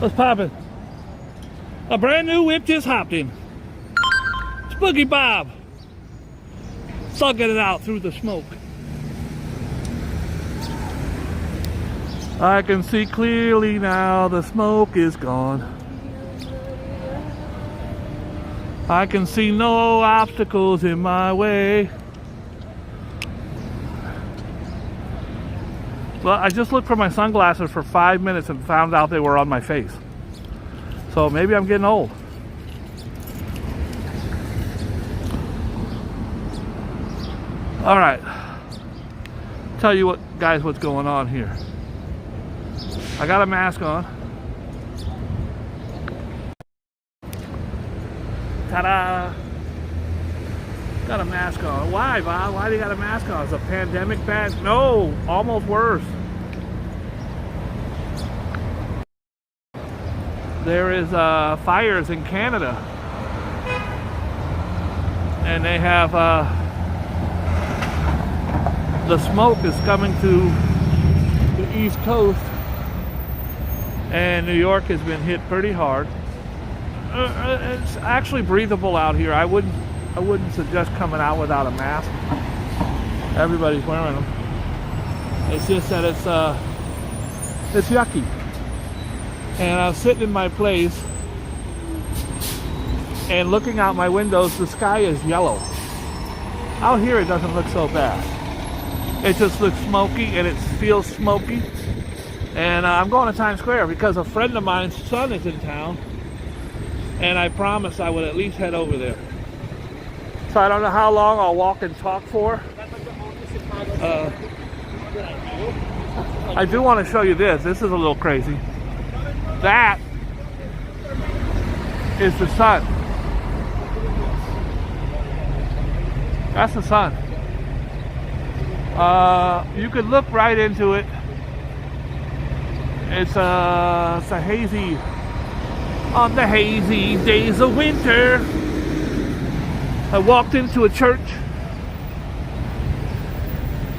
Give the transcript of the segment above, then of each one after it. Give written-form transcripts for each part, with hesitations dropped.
What's poppin'? A brand new whip just hopped in. It's Boogie Bob. Sucking it out through the smoke. I can see clearly now, the smoke is gone. I can see no obstacles in my way. Well, I just looked for my sunglasses for 5 minutes and found out they were on my face. So maybe I'm getting old. All right. Tell you what, guys, what's going on here. I got a mask on. Ta-da! Got a mask on. Why, Bob? Why do you got a mask on? Is a pandemic bad? No, almost worse. There is fires in Canada, and they have the smoke is coming to the East Coast, and New York has been hit pretty hard. It's actually breathable out here. I wouldn't suggest coming out without a mask. Everybody's wearing them. It's just that it's yucky. And I was sitting in my place and looking out my windows. The sky is yellow. Out here it doesn't look so bad. It just looks smoky, and it feels smoky. And I'm going to Times Square because a friend of mine's son is in town, and I promised I would at least head over there. So I don't know how long I'll walk and talk for. I do want to show you this. This is a little crazy. That is the sun. That's the sun. You could look right into it. It's a hazy, on the hazy days of winter. I walked into a church.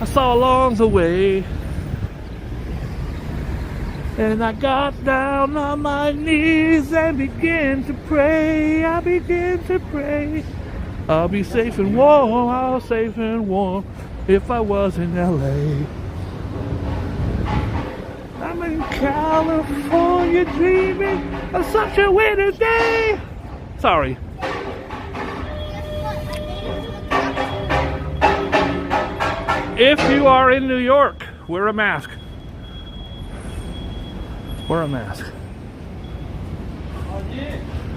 I saw along the way, and I got down on my knees and began to pray. I began to pray. I'll be safe and warm. I'll safe and warm if I was in LA. I'm in California dreaming of such a winter day. Sorry. If you are in New York, wear a mask. Wear a mask.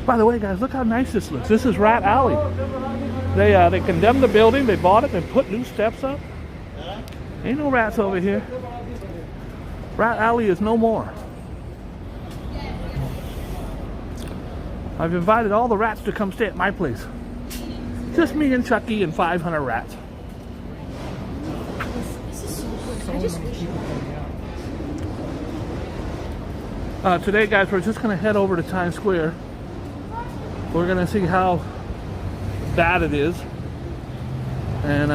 By the way, guys, look how nice this looks. This is Rat Alley. They condemned the building, they bought it, they put new steps up. Ain't no rats over here. Rat Alley is no more. I've invited all the rats to come stay at my place. Just me and Chucky and 500 rats. Today, guys, we're just going to head over to Times Square. We're going to see how bad it is, and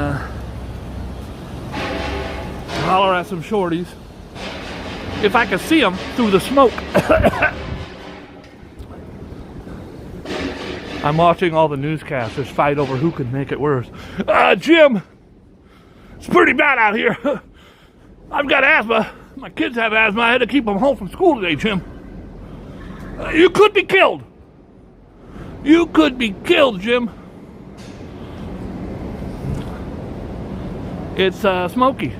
holler at some shorties if I can see them through the smoke. I'm watching all the newscasters fight over who can make it worse. Jim, it's pretty bad out here. I've got asthma. My kids have asthma. I had to keep them home from school today, Jim. You could be killed. You could be killed, Jim. It's smoky.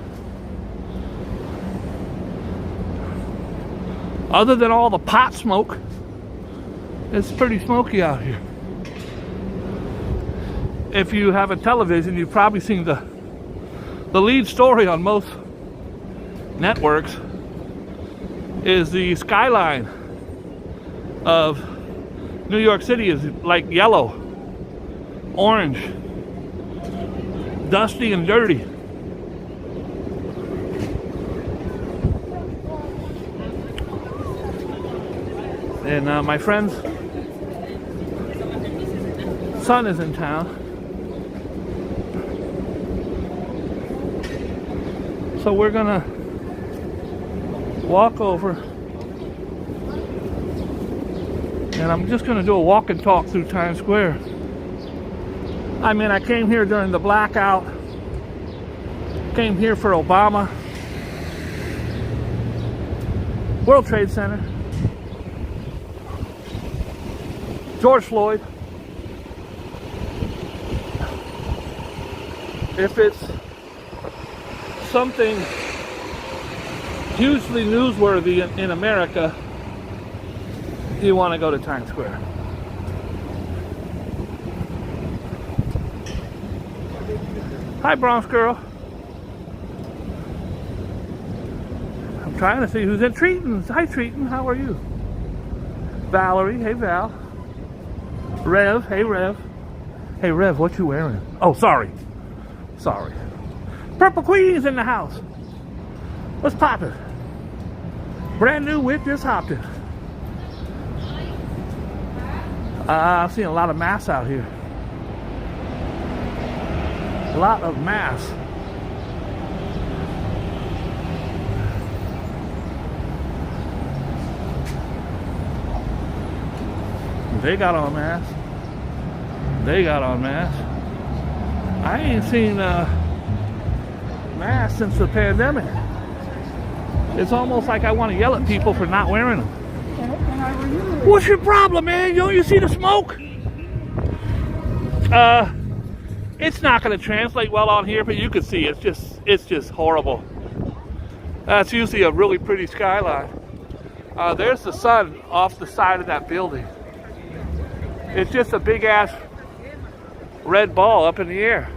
Other than all the pot smoke, it's pretty smoky out here. If you have a television, you've probably seen the lead story on most networks is the skyline of New York City is like yellow, orange, dusty and dirty. And my friend's son is in town. So we're gonna walk over And I'm just going to do a walk and talk through Times Square. I mean, I came here during the blackout. Came here for Obama. World Trade Center. George Floyd. If it's something hugely newsworthy in America, you want to go to Times Square. Hi, Bronx girl. I'm trying to see who's in Treaton. Hi, Treaton. How are you? Valerie. Hey, Val. Rev. Hey, Rev. Hey, Rev, what you wearing? Oh, sorry. Sorry. Purple Queen's in the house. What's poppin'? Brand new whip, just hopped in. I've seen a lot of mass out here. A lot of mass. They got on mass. They got on mass. I ain't seen mask since the pandemic. It's almost like I want to yell at people for not wearing them. What's your problem, man? Don't you see the smoke? It's not going to translate well on here, but you can see it's just horrible. That's usually a really pretty skyline. There's the sun off the side of that building. It's just a big ass red ball up in the air.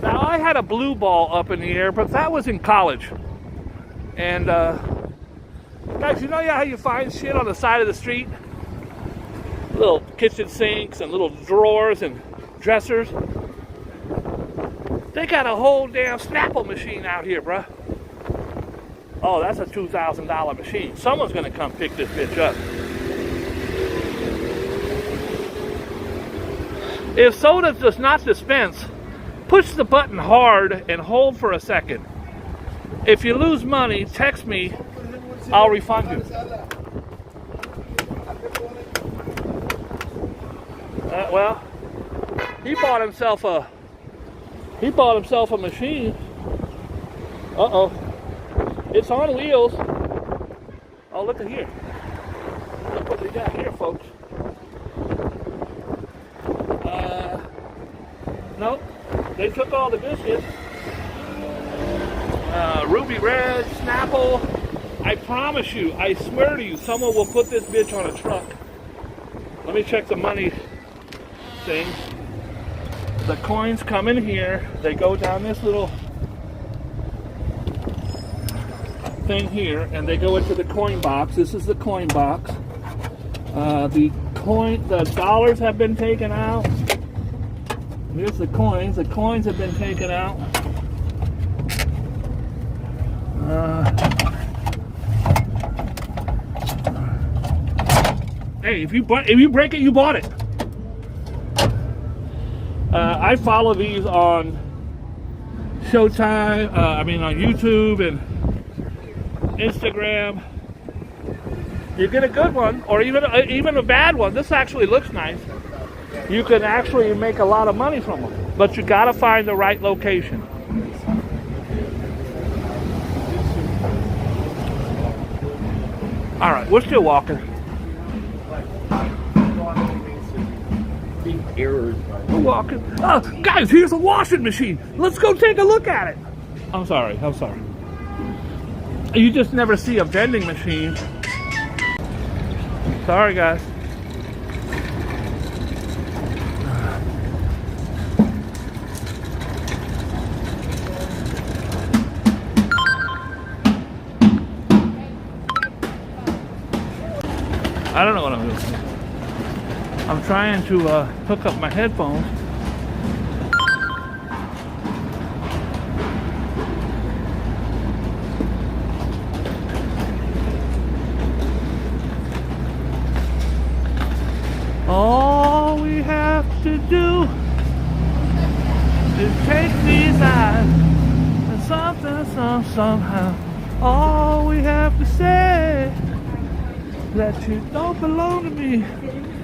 Now, I had a blue ball up in the air, but that was in college. And guys, you know how you find shit on the side of the street? Little kitchen sinks and little drawers and dressers. They got a whole damn Snapple machine out here, bruh. Oh, that's a $2,000 machine. Someone's gonna come pick this bitch up. If soda does not dispense, push the button hard and hold for a second. If you lose money, text me. I'll refund you. Well, he bought himself a machine. Uh-oh. It's on wheels. Oh, look at here. Look what we got here, folks. Nope. They took all the good shit. Ruby Red, Snapple. I promise you, I swear to you, someone will put this bitch on a truck. Let me check the money thing. The coins come in here. They go down this little thing here, and they go into the coin box. This is the coin box. The dollars have been taken out. Here's the coins. The coins have been taken out. Hey, if you break it, you bought it. I follow these on Showtime. On YouTube and Instagram. You get a good one, or even a bad one. This actually looks nice. You can actually make a lot of money from them, but you got to find the right location. All right, we're still walking. We're walking. Oh, guys, here's a washing machine. Let's go take a look at it. I'm sorry. You just never see a vending machine. Sorry, guys. I don't know what I'm doing. I'm trying to hook up my headphones. All we have to do is take these eyes and somehow all we have to say that you don't belong to me,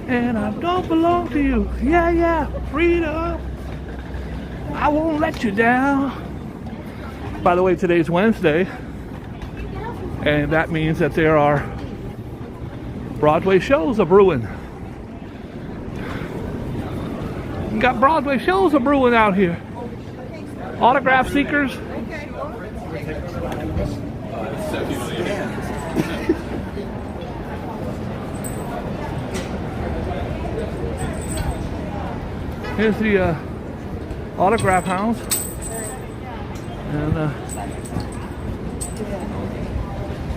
and I don't belong to you. Yeah, yeah, freedom. I won't let you down. By the way, today's Wednesday, and that means that there are Broadway shows a brewing. We got Broadway shows a brewing out here. Autograph seekers. Here's the autograph hounds, and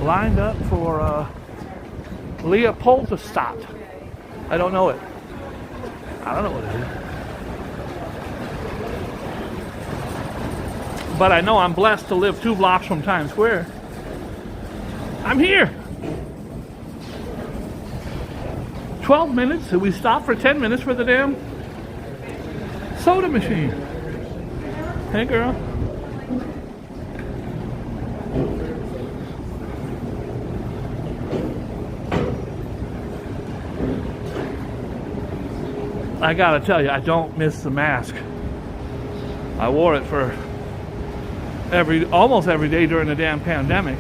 lined up for Leopoldstadt. I don't know it. I don't know what it is. But I know I'm blessed to live 2 blocks from Times Square. I'm here. 12 minutes. We stopped for 10 minutes for the damn soda machine. Hey, girl. I gotta tell you, I don't miss the mask. I wore it for almost every day during the damn pandemic.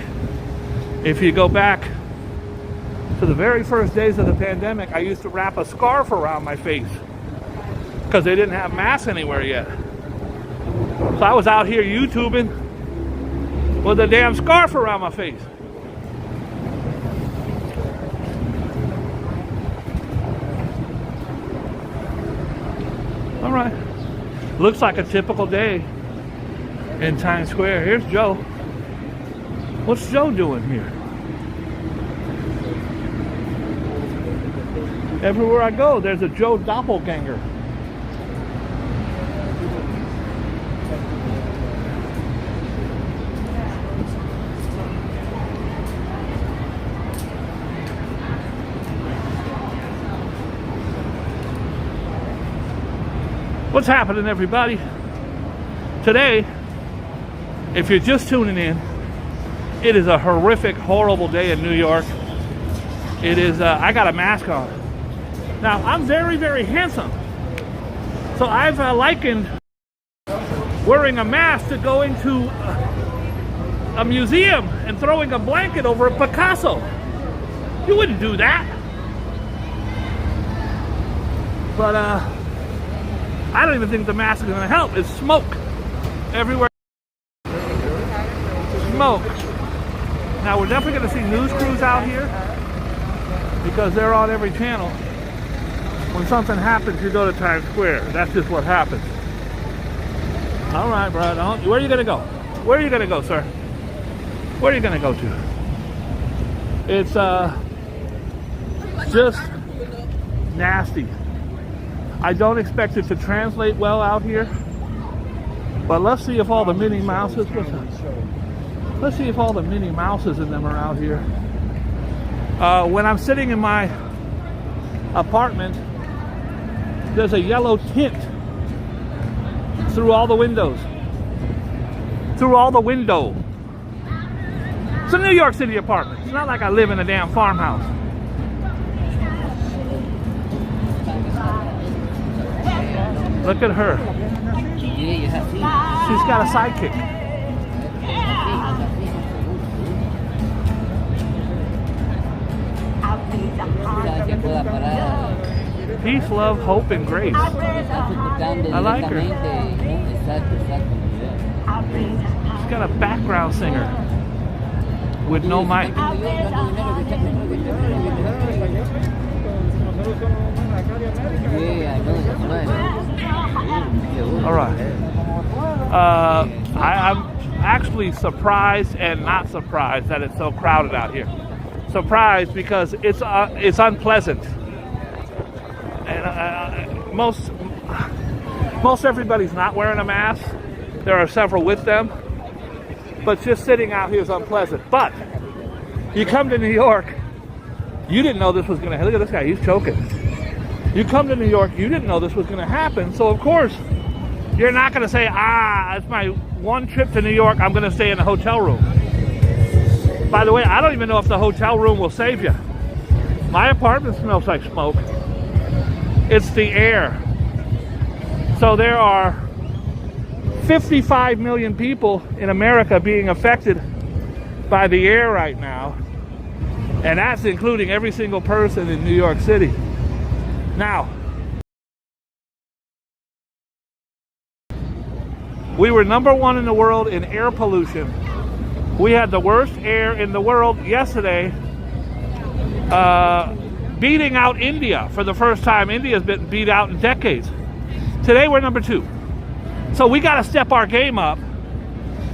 If you go back to the very first days of the pandemic, I used to wrap a scarf around my face because they didn't have masks anywhere yet. So I was out here YouTubing with a damn scarf around my face. All right. Looks like a typical day in Times Square. Here's Joe. What's Joe doing here? Everywhere I go, there's a Joe doppelganger. What's happening, everybody? Today, if you're just tuning in, it is a horrific, horrible day in New York. It is, I got a mask on. Now, I'm very, very handsome. So I've likened wearing a mask to going to a museum and throwing a blanket over a Picasso. You wouldn't do that. But, I don't even think the mask is going to help. It's smoke everywhere. Smoke. Now, we're definitely going to see news crews out here because they're on every channel. When something happens, you go to Times Square. That's just what happens. All right, bro. Where are you going to go? Where are you going to go, sir? Where are you going to go to? It's just nasty. I don't expect it to translate well out here, but let's see if all the Minnie Mouses, let's see if all the Minnie Mouses in them are out here. When I'm sitting in my apartment, there's a yellow tint through all the windows. Through all the window. It's a New York City apartment. It's not like I live in a damn farmhouse. Look at her. She's got a sidekick. Peace, love, hope, and grace. I like her. She's got a background singer with no mic. All right. I'm actually surprised and not surprised that it's so crowded out here. Surprised because it's unpleasant, and most everybody's not wearing a mask. There are several with them, but just sitting out here is unpleasant. But you come to New York, you didn't know this was going to. Look at this guy; he's choking. You come to New York, you didn't know this was going to happen, so of course you're not going to say, it's my one trip to New York, I'm going to stay in a hotel room. By the way, I don't even know if the hotel room will save you. My apartment smells like smoke. It's the air. So there are 55 million people in America being affected by the air right now. And that's including every single person in New York City. Now, we were #1 in the world in air pollution. We had the worst air in the world yesterday, beating out India for the first time. India's been beat out in decades. Today we're #2. So we got to step our game up.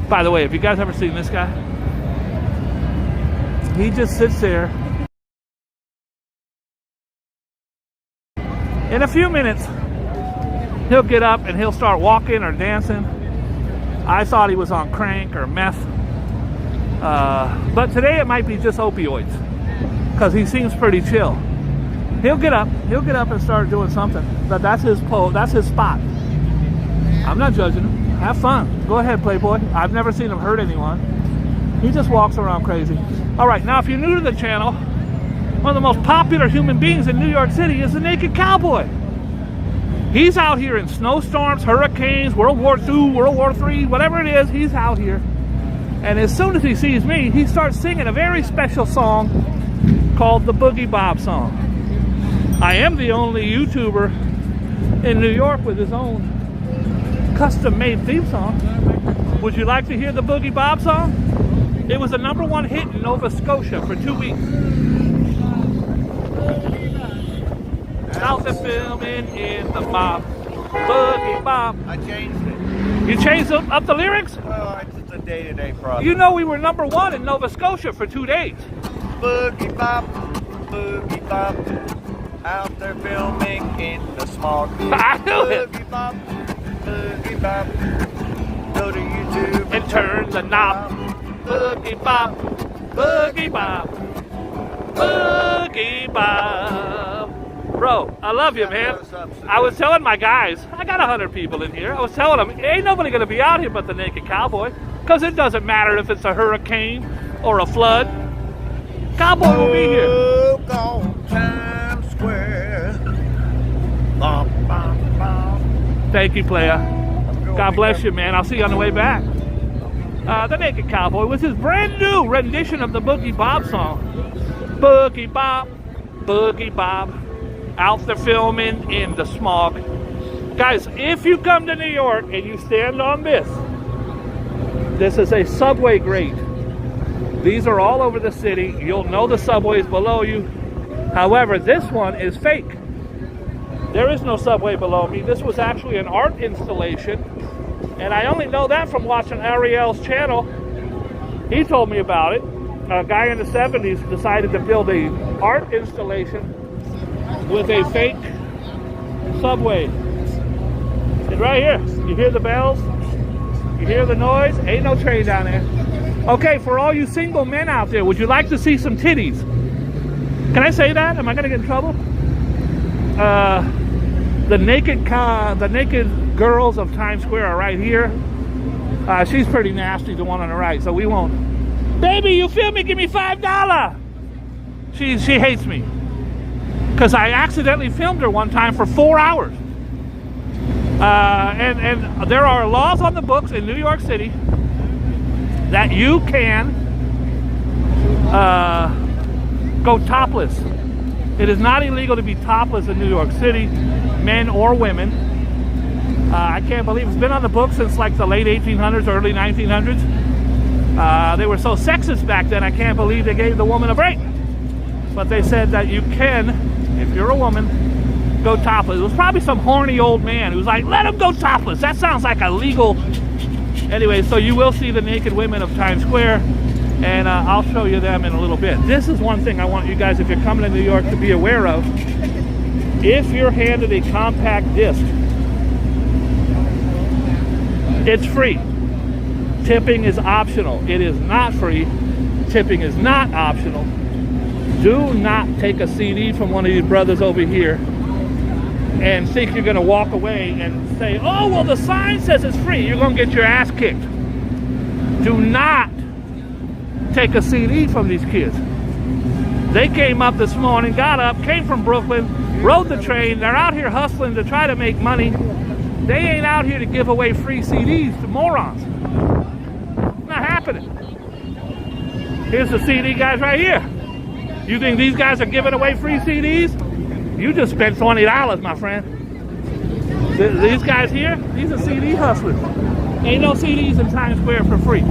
By the way, have you guys ever seen this guy? He just sits there. In a few minutes, he'll get up and he'll start walking or dancing. I thought he was on crank or meth. But today it might be just opioids, because he seems pretty chill. He'll get up and start doing something. But that's his spot. I'm not judging him. Have fun. Go ahead, Playboy. I've never seen him hurt anyone. He just walks around crazy. All right, now if you're new to the channel, one of the most popular human beings in New York City is the Naked Cowboy. He's out here in snowstorms, hurricanes, World War II, World War III, whatever it is, he's out here. And as soon as he sees me, he starts singing a very special song called the Boogie Bob song. I am the only YouTuber in New York with his own custom-made theme song. Would you like to hear the Boogie Bob song? It was a #1 hit in Nova Scotia for 2 weeks. Out there filming in the mob, Boogie Bob. I changed it. You changed up the lyrics? Well, it's just a day-to-day process. You know we were #1 in Nova Scotia for 2 days. Boogie Bob, out there filming in the smog. I knew it. Boogie Bob, go to YouTube And turn the knob. Boogie Bob, Boogie Bob, Boogie Bob. Bro, I love you, man. I was telling my guys, I got 100 people in here. I was telling them, ain't nobody gonna be out here but the Naked Cowboy, because it doesn't matter if it's a hurricane or a flood. Cowboy will be here. Look on Times Square. Bum, bum, bum. Thank you, playa. God bless you, man. I'll see you on the way back. The Naked Cowboy with his brand new rendition of the Boogie Bob song. Boogie Bob, out there filming in the smog. Guys, if you come to New York and you stand on this is a subway grate. These are all over the city. You'll know the subways below you. However, this one is fake. There is no subway below me. This was actually an art installation. And I only know that from watching Ariel's channel. He told me about it. A guy in the 70s decided to build a art installation with a fake subway. It's right here. You hear the bells? You hear the noise? Ain't no train down there. Okay, for all you single men out there, would you like to see some titties? Can I say that? Am I gonna get in trouble? The naked girls of Times Square are right here. She's pretty nasty, the one on the right, so we won't. Baby, you feel me? Give me $5. She hates me because I accidentally filmed her one time for 4 hours. And there are laws on the books in New York City that you can go topless. It is not illegal to be topless in New York City, men or women. I can't believe it's been on the books since like the late 1800s, early 1900s. They were so sexist back then, I can't believe they gave the woman a break. But they said that you can, if you're a woman, go topless. It was probably some horny old man who was like, let him go topless. That sounds like a legal... Anyway, so you will see the naked women of Times Square, and I'll show you them in a little bit. This is one thing I want you guys, if you're coming to New York, to be aware of. If you're handed a compact disc, it's free. Tipping is optional. It is not free. Tipping is not optional. Do not take a CD from one of these brothers over here and think you're going to walk away and say, oh, well, the sign says it's free. You're going to get your ass kicked. Do not take a CD from these kids. They came up this morning, got up, came from Brooklyn, rode the train. They're out here hustling to try to make money. They ain't out here to give away free CDs to morons. It's not happening. Here's the CD guys right here. You think these guys are giving away free CDs? You just spent $20, my friend. These guys here, these are CD hustlers. Ain't no CDs in Times Square for free.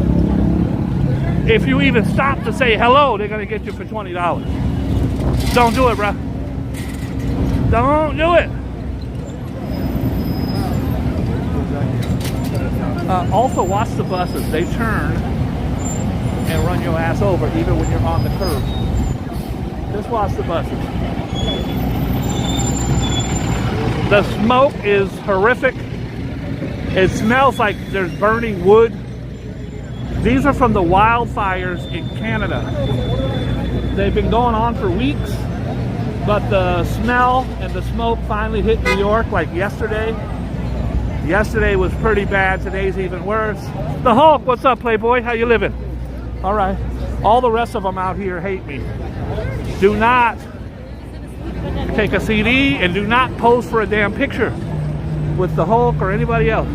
If you even stop to say hello, they're gonna get you for $20. Don't do it, bro. Don't do it. Also, watch the buses. They turn and run your ass over even when you're on the curb. Just watch the buses. The smoke is horrific. It smells like there's burning wood. These are from the wildfires in Canada. They've been going on for weeks, but the smell and the smoke finally hit New York like yesterday. Yesterday was pretty bad. Today's even worse. The Hulk, what's up, Playboy? How you living? All right. All the rest of them out here hate me. Do not take a CD and do not pose for a damn picture with the Hulk or anybody else.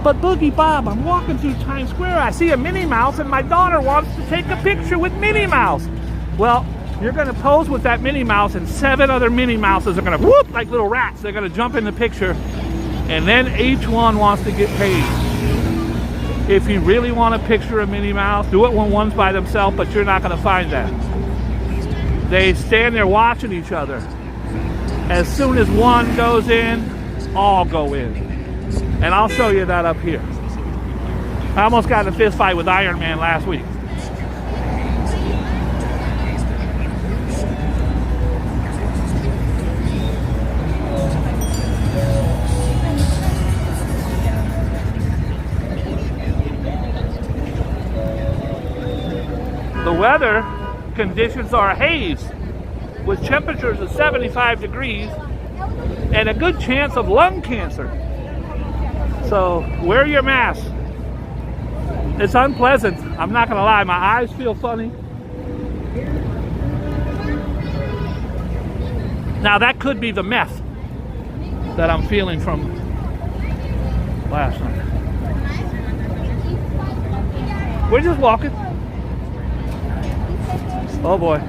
But Boogie Bob, I'm walking through Times Square. I see a Minnie Mouse and my daughter wants to take a picture with Minnie Mouse. Well, you're going to pose with that Minnie Mouse and 7 other Minnie Mouses are going to whoop like little rats. They're going to jump in the picture and then each one wants to get paid. If you really want a picture of Minnie Mouse, do it when one's by themselves, but you're not going to find that. They stand there watching each other. As soon as one goes in, all go in. And I'll show you that up here. I almost got in a fist fight with Iron Man last week. The weather conditions are haze with temperatures of 75 degrees and a good chance of lung cancer. So wear your mask. It's unpleasant. I'm not gonna lie, my eyes feel funny. Now that could be the meth that I'm feeling from last night. We're just walking. Oh boy,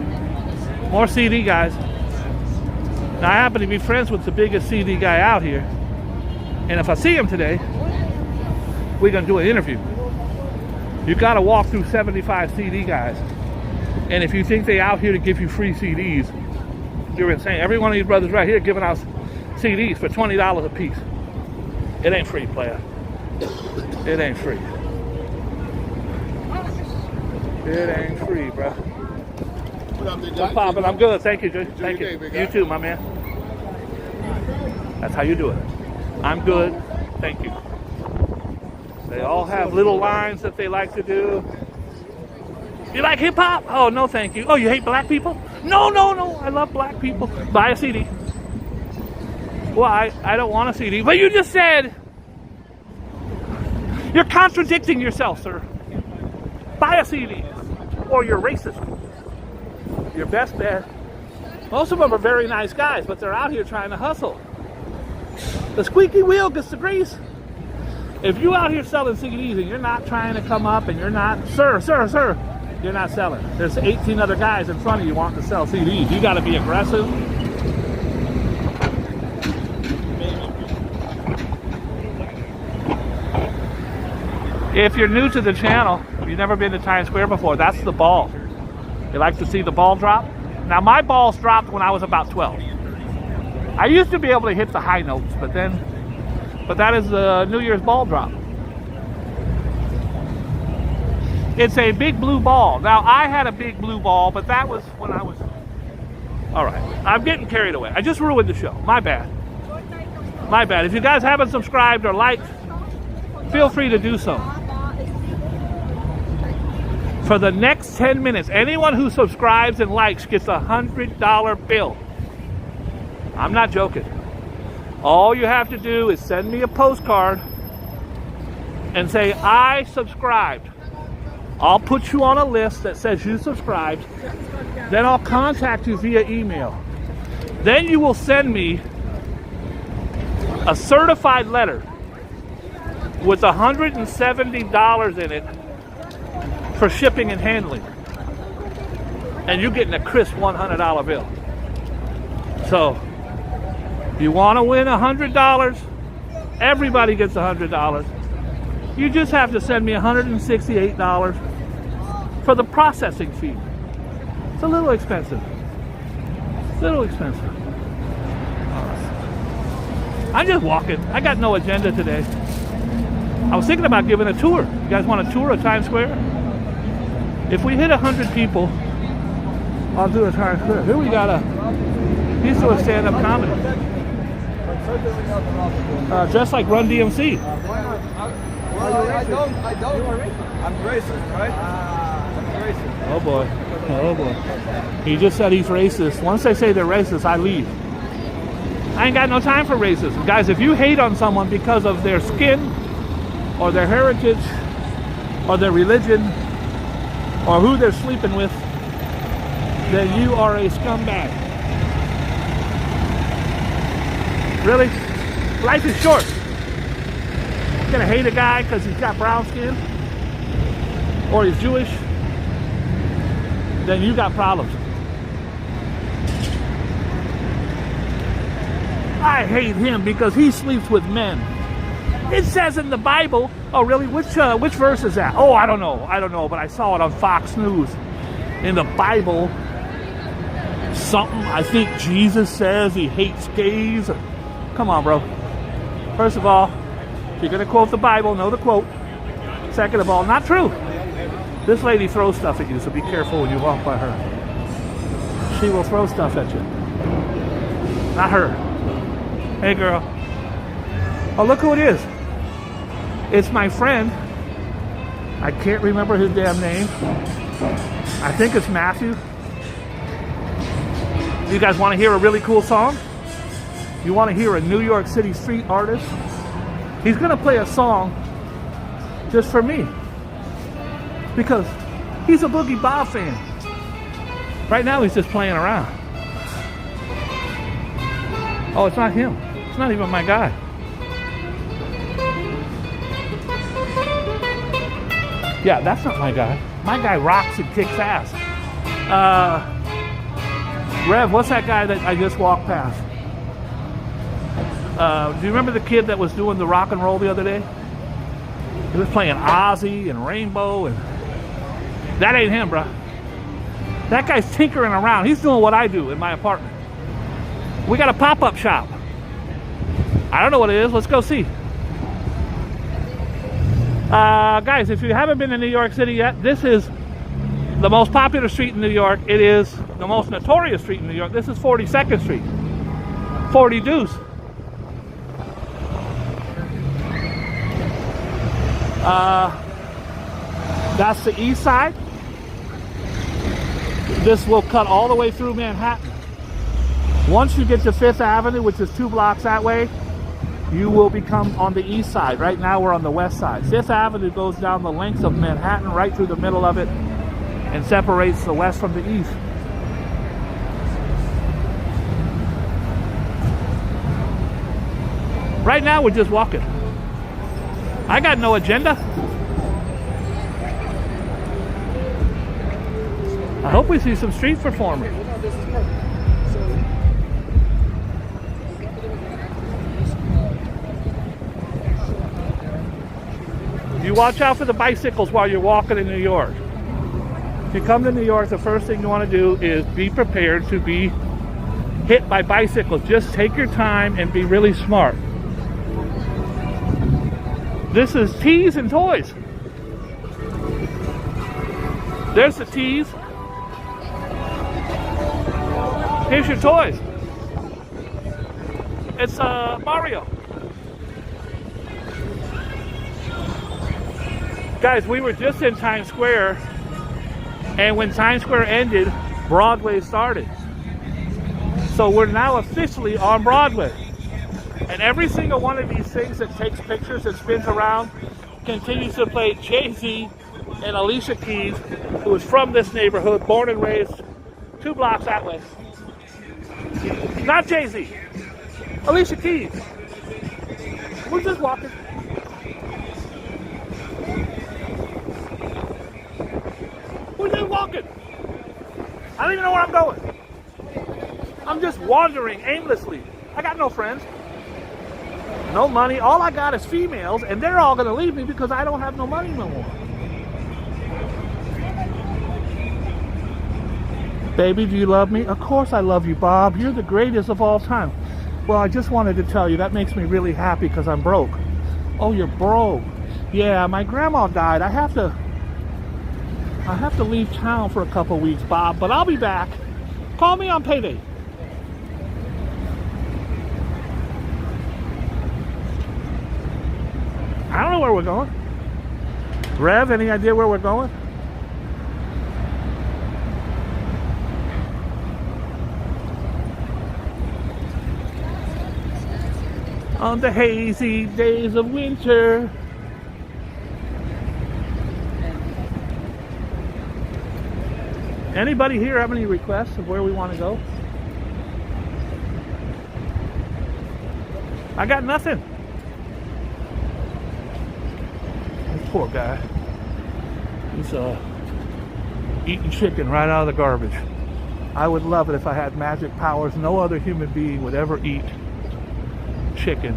more CD guys. Now I happen to be friends with the biggest CD guy out here. And if I see him today, we're gonna do an interview. You gotta walk through 75 CD guys. And if you think they out here to give you free CDs, you're insane. Every one of these brothers right here giving out CDs for $20 a piece. It ain't free, player. It ain't free. It ain't free, bro. What's poppin'? I'm good, thank you, Jay. Thank you. You too, my man. That's how you do it. I'm good, thank you. They all have little lines that they like to do. You like hip hop? Oh, no thank you. Oh, you hate black people? No, no, no, I love black people. Buy a CD. Well, I don't want a CD. But you just said, you're contradicting yourself, sir. Buy a CD or you're racist. Your best bet. Most of them are very nice guys, but they're out here trying to hustle. The squeaky wheel gets the grease. If you out here selling CDs and you're not trying to come up and you're not, sir, you're not selling. There's 18 other guys in front of you wanting to sell CDs. You got to be aggressive. If you're new to the channel, you've never been to Times Square before, that's the ball. You like to see the ball drop? Now my balls dropped when I was about 12. I used to be able to hit the high notes, but that is the New Year's ball drop. It's a big blue ball. Now I had a big blue ball, but that was when I was, all right, I'm getting carried away. I just ruined the show, my bad. My bad. If you guys haven't subscribed or liked, feel free to do so. For the next 10 minutes, anyone who subscribes and likes gets a $100 bill. I'm not joking. All you have to do is send me a postcard and say, I subscribed. I'll put you on a list that says you subscribed. Then I'll contact you via email. Then you will send me a certified letter with $170 in it for shipping and handling. And you're getting a crisp $100 bill. So, you want to win $100? Everybody gets $100. You just have to send me $168 for the processing fee. It's a little expensive. I'm just walking. I got no agenda today. I was thinking about giving a tour. You guys want a tour of Times Square? If we hit 100 people, I'll do a Times Square. Here we got he's doing stand-up comedy. Just like Run DMC. Well, I don't. I'm racist, right? I'm racist. Oh boy. He just said he's racist. Once they say they're racist, I leave. I ain't got no time for racism. Guys, if you hate on someone because of their skin, or their heritage, or their religion, or who they're sleeping with, then you are a scumbag. Really? Life is short. You're gonna hate a guy because he's got brown skin, or he's Jewish, then you got problems. I hate him because he sleeps with men. It says in the Bible. Oh, really? Which verse is that? Oh, I don't know, but I saw it on Fox News. In the Bible, something, I think Jesus says he hates gays. Come on, bro. First of all, if you're going to quote the Bible, know the quote. Second of all, not true. This lady throws stuff at you, so be careful when you walk by her. She will throw stuff at you. Not her. Hey, girl. Oh, look who it is. It's my friend. I can't remember his damn name. I think it's Matthew. You guys want to hear a really cool song? You want to hear a New York City street artist? He's going to play a song just for me. Because he's a Boogie Bob fan. Right now he's just playing around. Oh, it's not him. It's not even my guy. Yeah, that's not my guy. My guy rocks and kicks ass. Rev, what's that guy that I just walked past? Do you remember the kid that was doing the rock and roll the other day? He was playing Ozzy and Rainbow, and that ain't him, bro. That guy's tinkering around. He's doing what I do in my apartment. We got a pop-up shop. I don't know what it is. Let's go see. Guys, if you haven't been to New York City yet, this is the most popular street in New York. It is the most notorious street in New York. This is 42nd Street. 40 Deuce. That's the east side. This will cut all the way through Manhattan. Once you get to 5th Avenue, which is 2 blocks that way, you will become on the east side. Right now we're on the west side. 5th Avenue goes down the length of Manhattan, right through the middle of it, and separates the west from the east. Right now we're just walking. I got no agenda. I hope we see some street performers. You watch out for the bicycles while you're walking in New York. If you come to New York, the first thing you want to do is be prepared to be hit by bicycles. Just take your time and be really smart. This is teas and toys. There's the teas. Here's your toys. It's Mario. Guys, we were just in Times Square, and when Times Square ended, Broadway started. So we're now officially on Broadway. And every single one of these things that takes pictures and spins around continues to play Jay-Z and Alicia Keys, who is from this neighborhood, born and raised 2 blocks that way. Not Jay-Z. Alicia Keys. We're just walking. We're just walking. I don't even know where I'm going. I'm just wandering aimlessly. I got no friends. No money. All I got is females, and they're all going to leave me because I don't have no money no more. Baby, do you love me? Of course I love you, Bob. You're the greatest of all time. Well, I just wanted to tell you, that makes me really happy because I'm broke. Oh, you're broke. Yeah, my grandma died. I have to leave town for a couple weeks, Bob, but I'll be back. Call me on payday. I don't know where we're going. Rev, any idea where we're going? On the hazy days of winter. Anybody here have any requests of where we want to go? I got nothing. This poor guy. He's eating chicken right out of the garbage. I would love it if I had magic powers. No other human being would ever eat chicken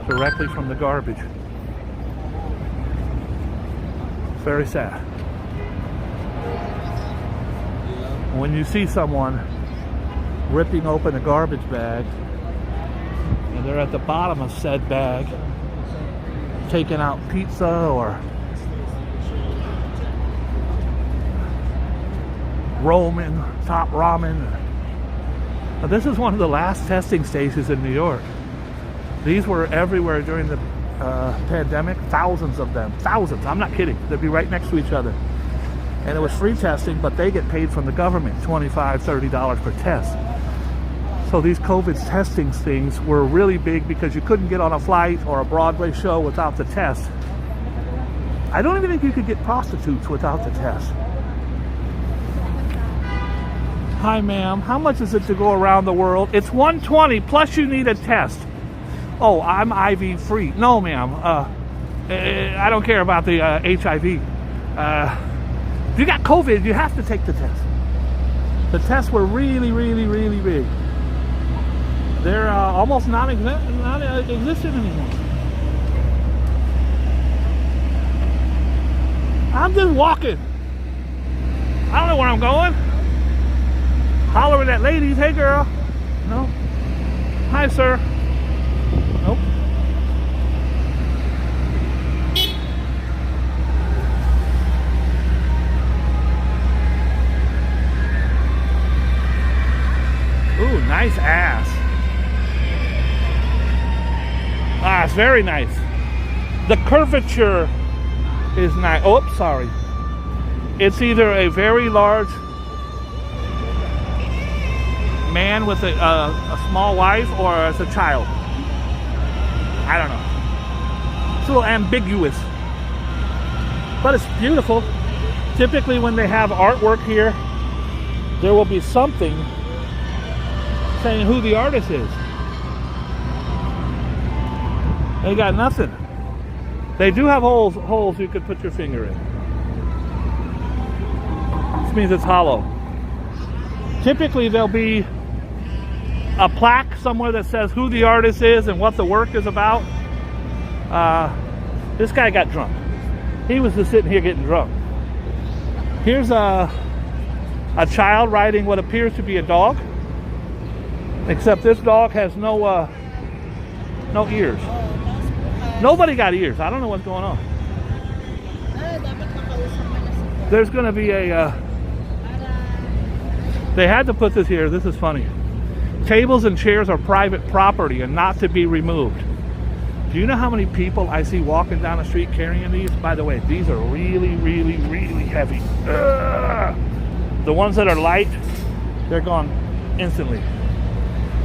directly from the garbage. Very sad. When you see someone ripping open a garbage bag and they're at the bottom of said bag taking out pizza or top ramen. Now, this is one of the last testing stations in New York. These were everywhere during the pandemic, thousands of them, thousands, I'm not kidding. They'd be right next to each other. And it was free testing, but they get paid from the government, $25, $30 per test. So these COVID testing things were really big because you couldn't get on a flight or a Broadway show without the test. I don't even think you could get prostitutes without the test. Hi, ma'am. How much is it to go around the world? It's $120 plus you need a test. Oh, I'm IV free. No, ma'am. I don't care about the HIV. If you got COVID, you have to take the test. The tests were really, really, really big. They're almost non-existent anymore. I'm just walking. I don't know where I'm going. Hollering at ladies, hey girl. No. Hi, sir. Nope. Ooh, nice ass. Ah, it's very nice. The curvature is nice. Oh, sorry. It's either a very large man with a small wife or as a child. I don't know. It's a little ambiguous. But it's beautiful. Typically when they have artwork here, there will be something saying who the artist is. They got nothing. They do have holes you could put your finger in. This means it's hollow. Typically there'll be a plaque somewhere that says who the artist is and what the work is about. This guy got drunk. He was just sitting here getting drunk. Here's a child riding what appears to be a dog, except this dog has no ears. Nobody got ears. I don't know what's going on. There's going to be they had to put this here. This is funny. Tables and chairs are private property and not to be removed. Do you know how many people I see walking down the street carrying these? By the way, these are really, really, really heavy. Ugh. The ones that are light, they're gone instantly.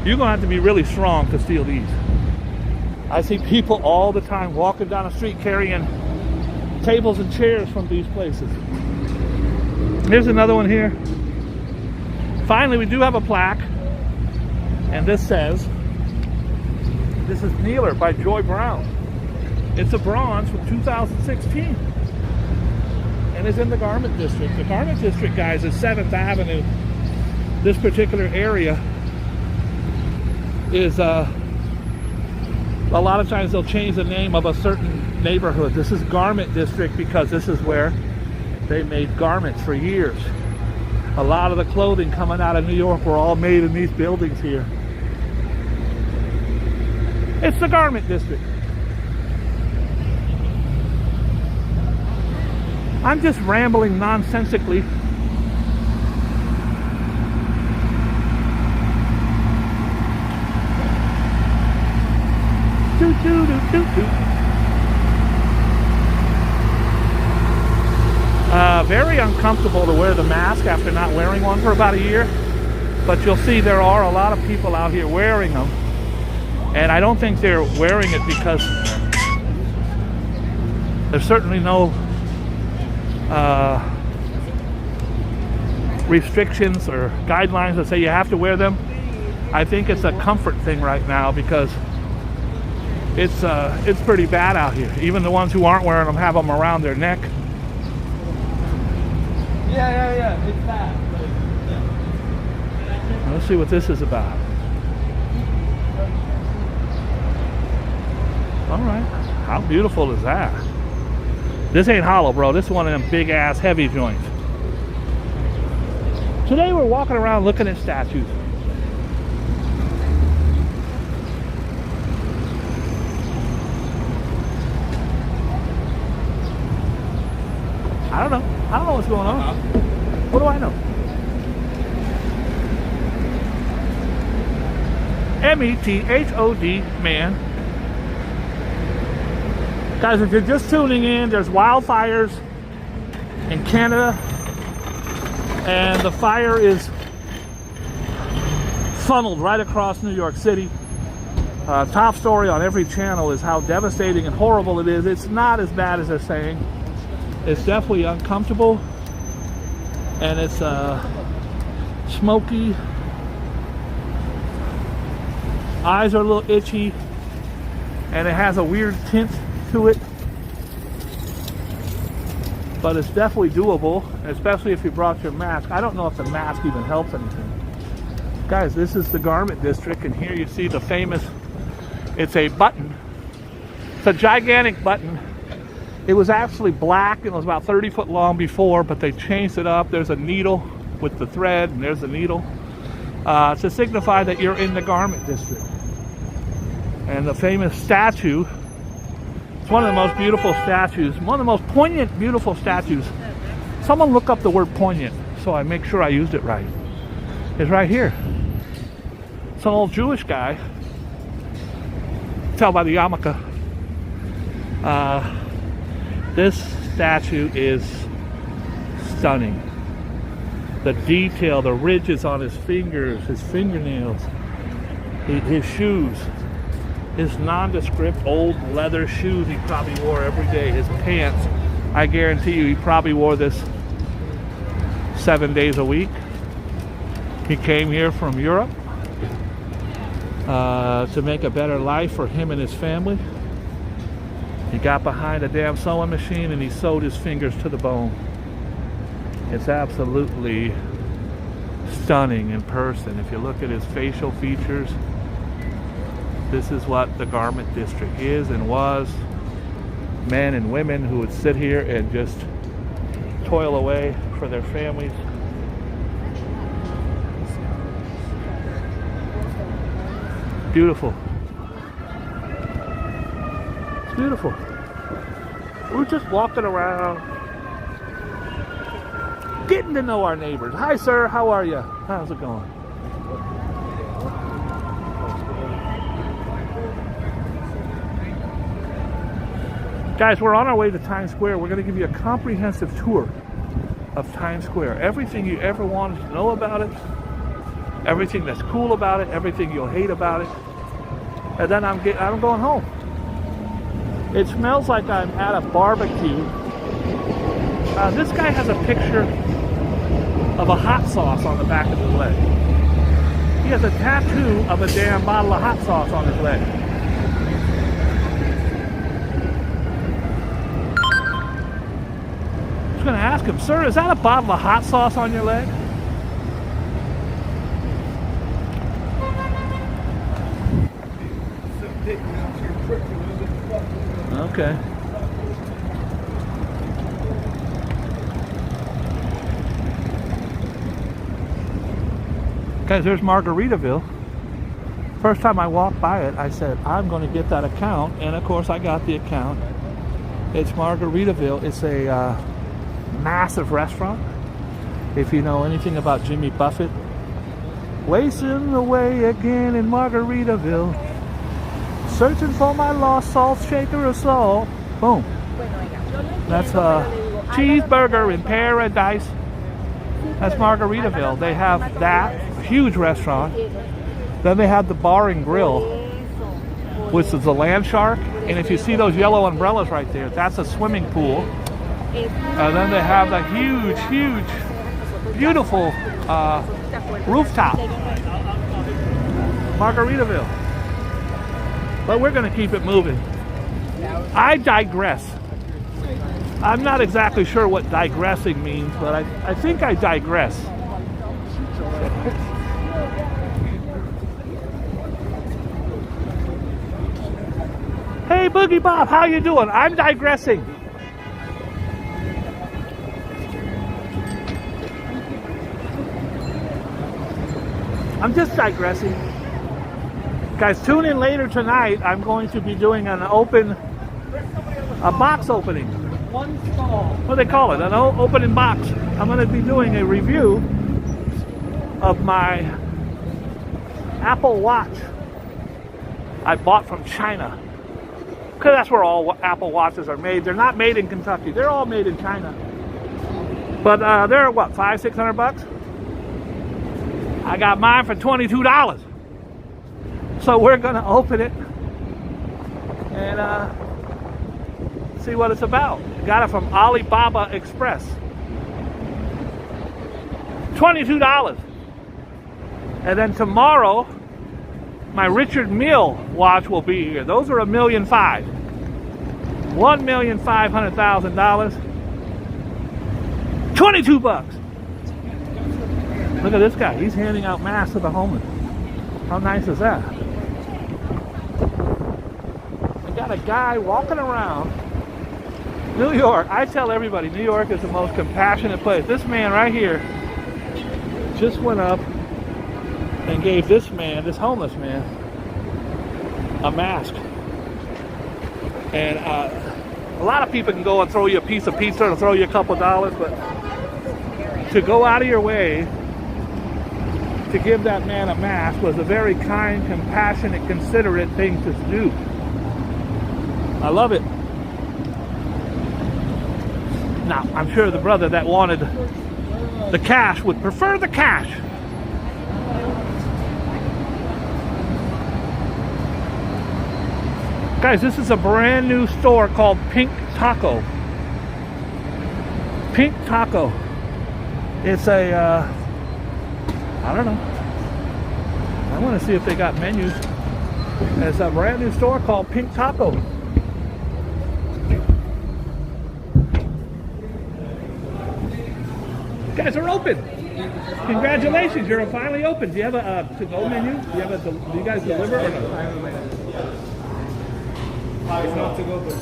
You're going to have to be really strong to steal these. I see people all the time walking down the street carrying tables and chairs from these places. Here's another one here. Finally, we do have a plaque, and this says, this is Kneeler by Joy Brown. It's a bronze from 2016, and it's in the Garment District. The Garment District, guys, is 7th Avenue. This particular area is, a lot of times they'll change the name of a certain neighborhood. This is Garment District because this is where they made garments for years. A lot of the clothing coming out of New York were all made in these buildings here. It's the Garment District. I'm just rambling nonsensically. Doot, doot, doot, doot, doot. Very uncomfortable to wear the mask after not wearing one for about a year, but you'll see there are a lot of people out here wearing them, and I don't think they're wearing it because there's certainly no restrictions or guidelines that say you have to wear them. I think it's a comfort thing right now because it's pretty bad out here. Even the ones who aren't wearing them have them around their neck. Yeah, it's bad. Let's see what this is about. All right, how beautiful is that? This ain't hollow, bro. This is one of them big ass heavy joints. Today we're walking around looking at statues. I don't know. I don't know what's going on. What do I know? METHOD, man. Guys, if you're just tuning in, there's wildfires in Canada, and the fire is funneled right across New York City. Top story on every channel is how devastating and horrible it is. It's not as bad as they're saying. It's definitely uncomfortable, and it's smoky. Eyes are a little itchy, and it has a weird tint to it, but it's definitely doable, especially if you brought your mask. I don't know if the mask even helps anything. Guys, this is the Garment District, and here you see the famous, it's a button. It's a gigantic button. It was actually black and it was about 30 foot long before, but they changed it up. There's a needle with the thread, and there's a needle to signify that you're in the Garment District. And the famous statue, it's one of the most beautiful statues, one of the most poignant, beautiful statues. Someone look up the word poignant so I make sure I used it right. It's right here. It's an old Jewish guy. Tell by the yarmulke. This statue is stunning. The detail, the ridges on his fingers, his fingernails, his shoes, his nondescript old leather shoes he probably wore every day, his pants. I guarantee you he probably wore this 7 days a week. He came here from Europe to make a better life for him and his family. He got behind a damn sewing machine and he sewed his fingers to the bone. It's absolutely stunning in person. If you look at his facial features, this is what the Garment District is and was. Men and women who would sit here and just toil away for their families. Beautiful. It's beautiful. We're just walking around, getting to know our neighbors. Hi, sir. How are you? How's it going? Guys, we're on our way to Times Square. We're going to give you a comprehensive tour of Times Square. Everything you ever wanted to know about it, everything that's cool about it, everything you'll hate about it. And then I'm going home. It smells like I'm at a barbecue This guy has a picture of a hot sauce on the back of his leg. He has a tattoo of a damn bottle of hot sauce on his leg. I was going to ask him, sir, is that a bottle of hot sauce on your leg? Okay. Guys, there's Margaritaville. First time I walked by it, I said, I'm going to get that account. And of course, I got the account. It's Margaritaville. It's a massive restaurant. If you know anything about Jimmy Buffett. Wasting away again in Margaritaville. Searching for my lost salt shaker of salt. Boom. That's a cheeseburger in paradise. That's Margaritaville. They have that huge restaurant. Then they have the bar and grill, which is the land shark. And if you see those yellow umbrellas right there, that's a swimming pool. And then they have the huge, huge, beautiful rooftop. Margaritaville. But we're going to keep it moving. I digress. I'm not exactly sure what digressing means, but I think I digress. Hey, Boogie Bob, how you doing? I'm digressing. I'm just digressing. Guys, tune in later tonight. I'm going to be doing a box opening. One stall. What do they call it? An opening box. I'm going to be doing a review of my Apple Watch I bought from China. Because that's where all Apple Watches are made. They're not made in Kentucky. They're all made in China. But they're what, $500-600? I got mine for $22. So we're going to open it and see what it's about. Got it from Alibaba Express. $22. And then tomorrow, my Richard Mille watch will be here. Those are $1,500,000. $1,500,000. $22. Look at this guy. He's handing out masks to the homeless. How nice is that? I got a guy walking around New York. I tell everybody, New York is the most compassionate place. This man right here just went up and gave this man, this homeless man, a mask. And a lot of people can go and throw you a piece of pizza or throw you a couple dollars, but to go out of your way to give that man a mask was a very kind, compassionate, considerate thing to do. I love it. Now, I'm sure the brother that wanted the cash would prefer the cash. Guys, this is a brand new store called Pink Taco. Pink Taco. It's a, I don't know. I want to see if they got menus. It's a brand new store called Pink Taco. Guys are open. Congratulations, you're finally open. Do you have a to-go menu? Do you guys deliver or no?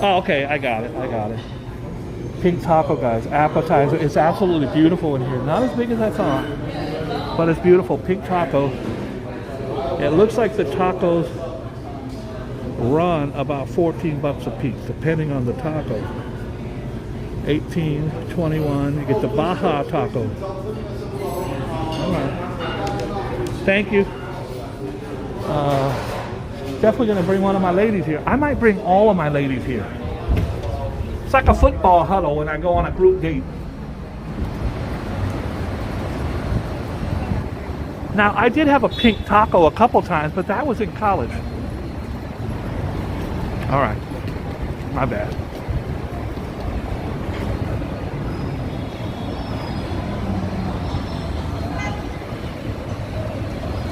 Oh, okay, I got it. Pink Taco, guys, appetizer. It's absolutely beautiful in here. Not as big as I thought, but it's beautiful. Pink Taco. It looks like the tacos run about $14 a piece, depending on the taco. 18, 21. You get the Baja Taco. All right. Thank you. Definitely going to bring one of my ladies here. I might bring all of my ladies here. It's like a football huddle when I go on a group date. Now, I did have a pink taco a couple times, but that was in college. All right. My bad.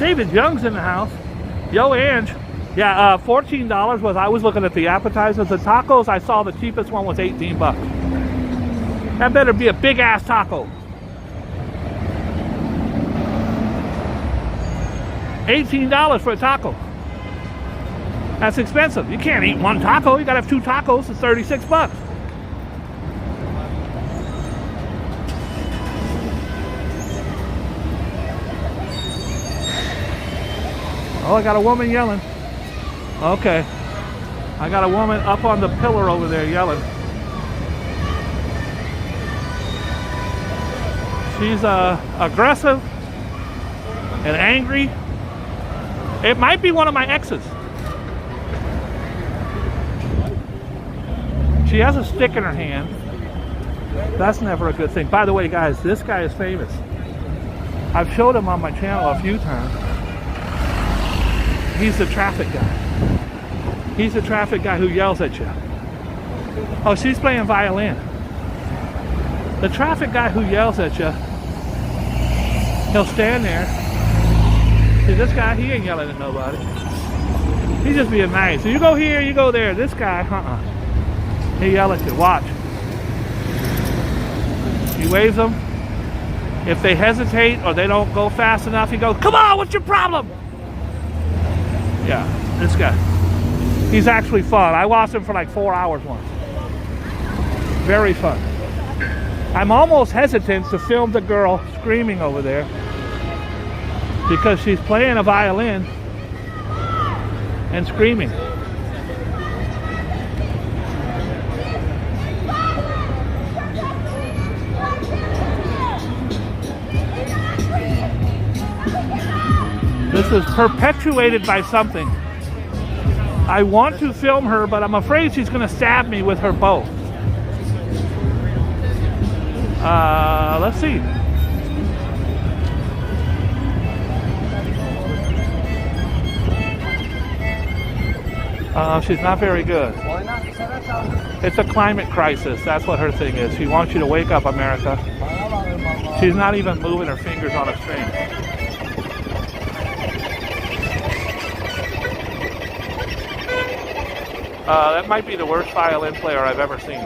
David Young's in the house. Yo, Ange. Yeah, $14 was, I was looking at the appetizers. The tacos, I saw the cheapest one was 18 bucks. That better be a big ass taco. $18 for a taco. That's expensive. You can't eat one taco. You gotta have 2 tacos. It's 36 bucks. Oh, I got a woman yelling. Okay. I got a woman up on the pillar over there yelling. She's aggressive and angry. It might be one of my exes. She has a stick in her hand. That's never a good thing. By the way, guys, this guy is famous. I've showed him on my channel a few times. He's the traffic guy. He's the traffic guy who yells at you. Oh, she's playing violin. The traffic guy who yells at you, he'll stand there. See, this guy, he ain't yelling at nobody. He's just being nice. So you go here, you go there. This guy, he yell at you. Watch. He waves them. If they hesitate or they don't go fast enough, he goes, "Come on, what's your problem?" Yeah, this guy. He's actually fun. I watched him for like 4 hours once. Very fun. I'm almost hesitant to film the girl screaming over there because she's playing a violin and screaming. This is perpetuated by something. I want to film her, but I'm afraid she's going to stab me with her bow. Let's see. She's not very good. It's a climate crisis. That's what her thing is. She wants you to wake up, America. She's not even moving her fingers on a string. That might be the worst violin player I've ever seen.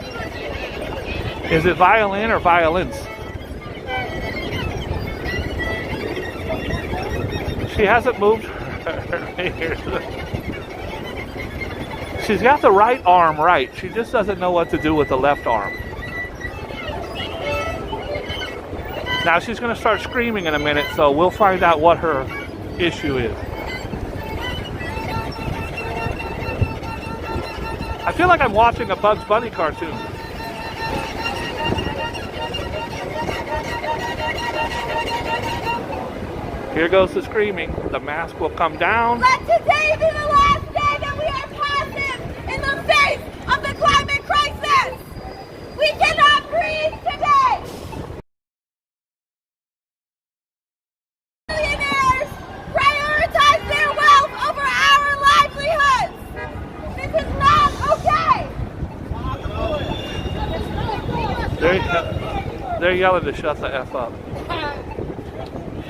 Is it violin or violins? She hasn't moved her fingers. She's got the right arm right. She just doesn't know what to do with the left arm. Now she's going to start screaming in a minute, so we'll find out what her issue is. I feel like I'm watching a Bugs Bunny cartoon. Here goes the screaming. The mask will come down. Let today be the last day that we are passive in the face of the climate crisis. We cannot breathe today. Millionaires prioritize their wealth over our livelihoods. This is not okay. They're yelling to shut the F up.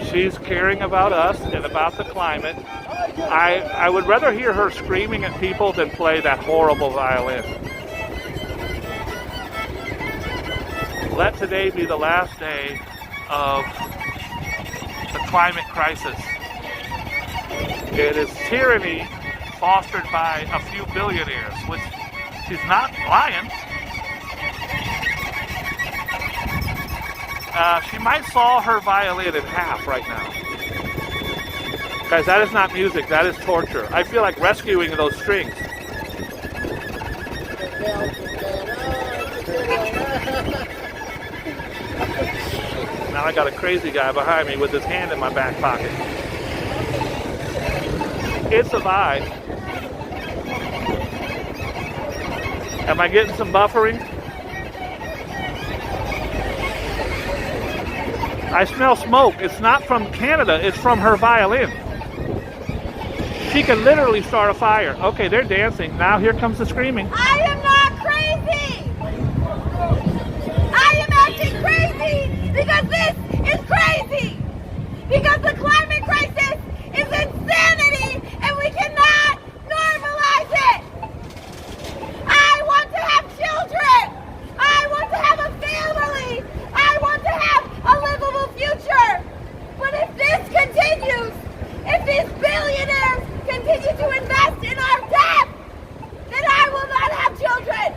She's caring about us and about the climate. I would rather hear her screaming at people than play that horrible violin. Let today be the last day of the climate crisis. It is tyranny fostered by a few billionaires, which she's not lying. She might saw her violin in half right now. Guys, that is not music, that is torture. I feel like rescuing those strings. Now I got a crazy guy behind me with his hand in my back pocket. It's a vibe. Am I getting some buffering? I smell smoke. It's not from Canada, it's from her violin. She can literally start a fire. Okay, they're dancing. Now here comes the screaming. I am not crazy. I am acting crazy because this is crazy. Because the climate crisis is these billionaires continue to invest in our death, then I will not have children.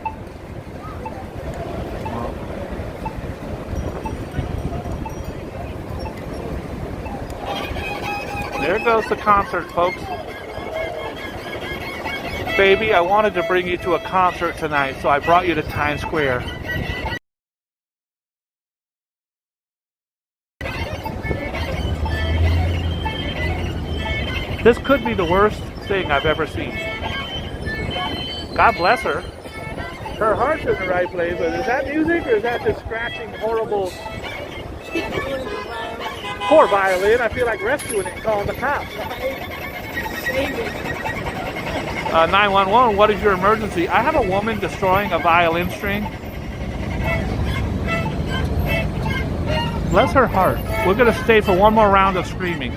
There goes the concert, folks. Baby, I wanted to bring you to a concert tonight, so I brought you to Times Square. This could be the worst thing I've ever seen. God bless her. Her heart's in the right place, but is that music or is that just scratching horrible... Poor violin. I feel like rescuing it and calling the cops. 911, what is your emergency? I have a woman destroying a violin string. Bless her heart. We're going to stay for one more round of screaming.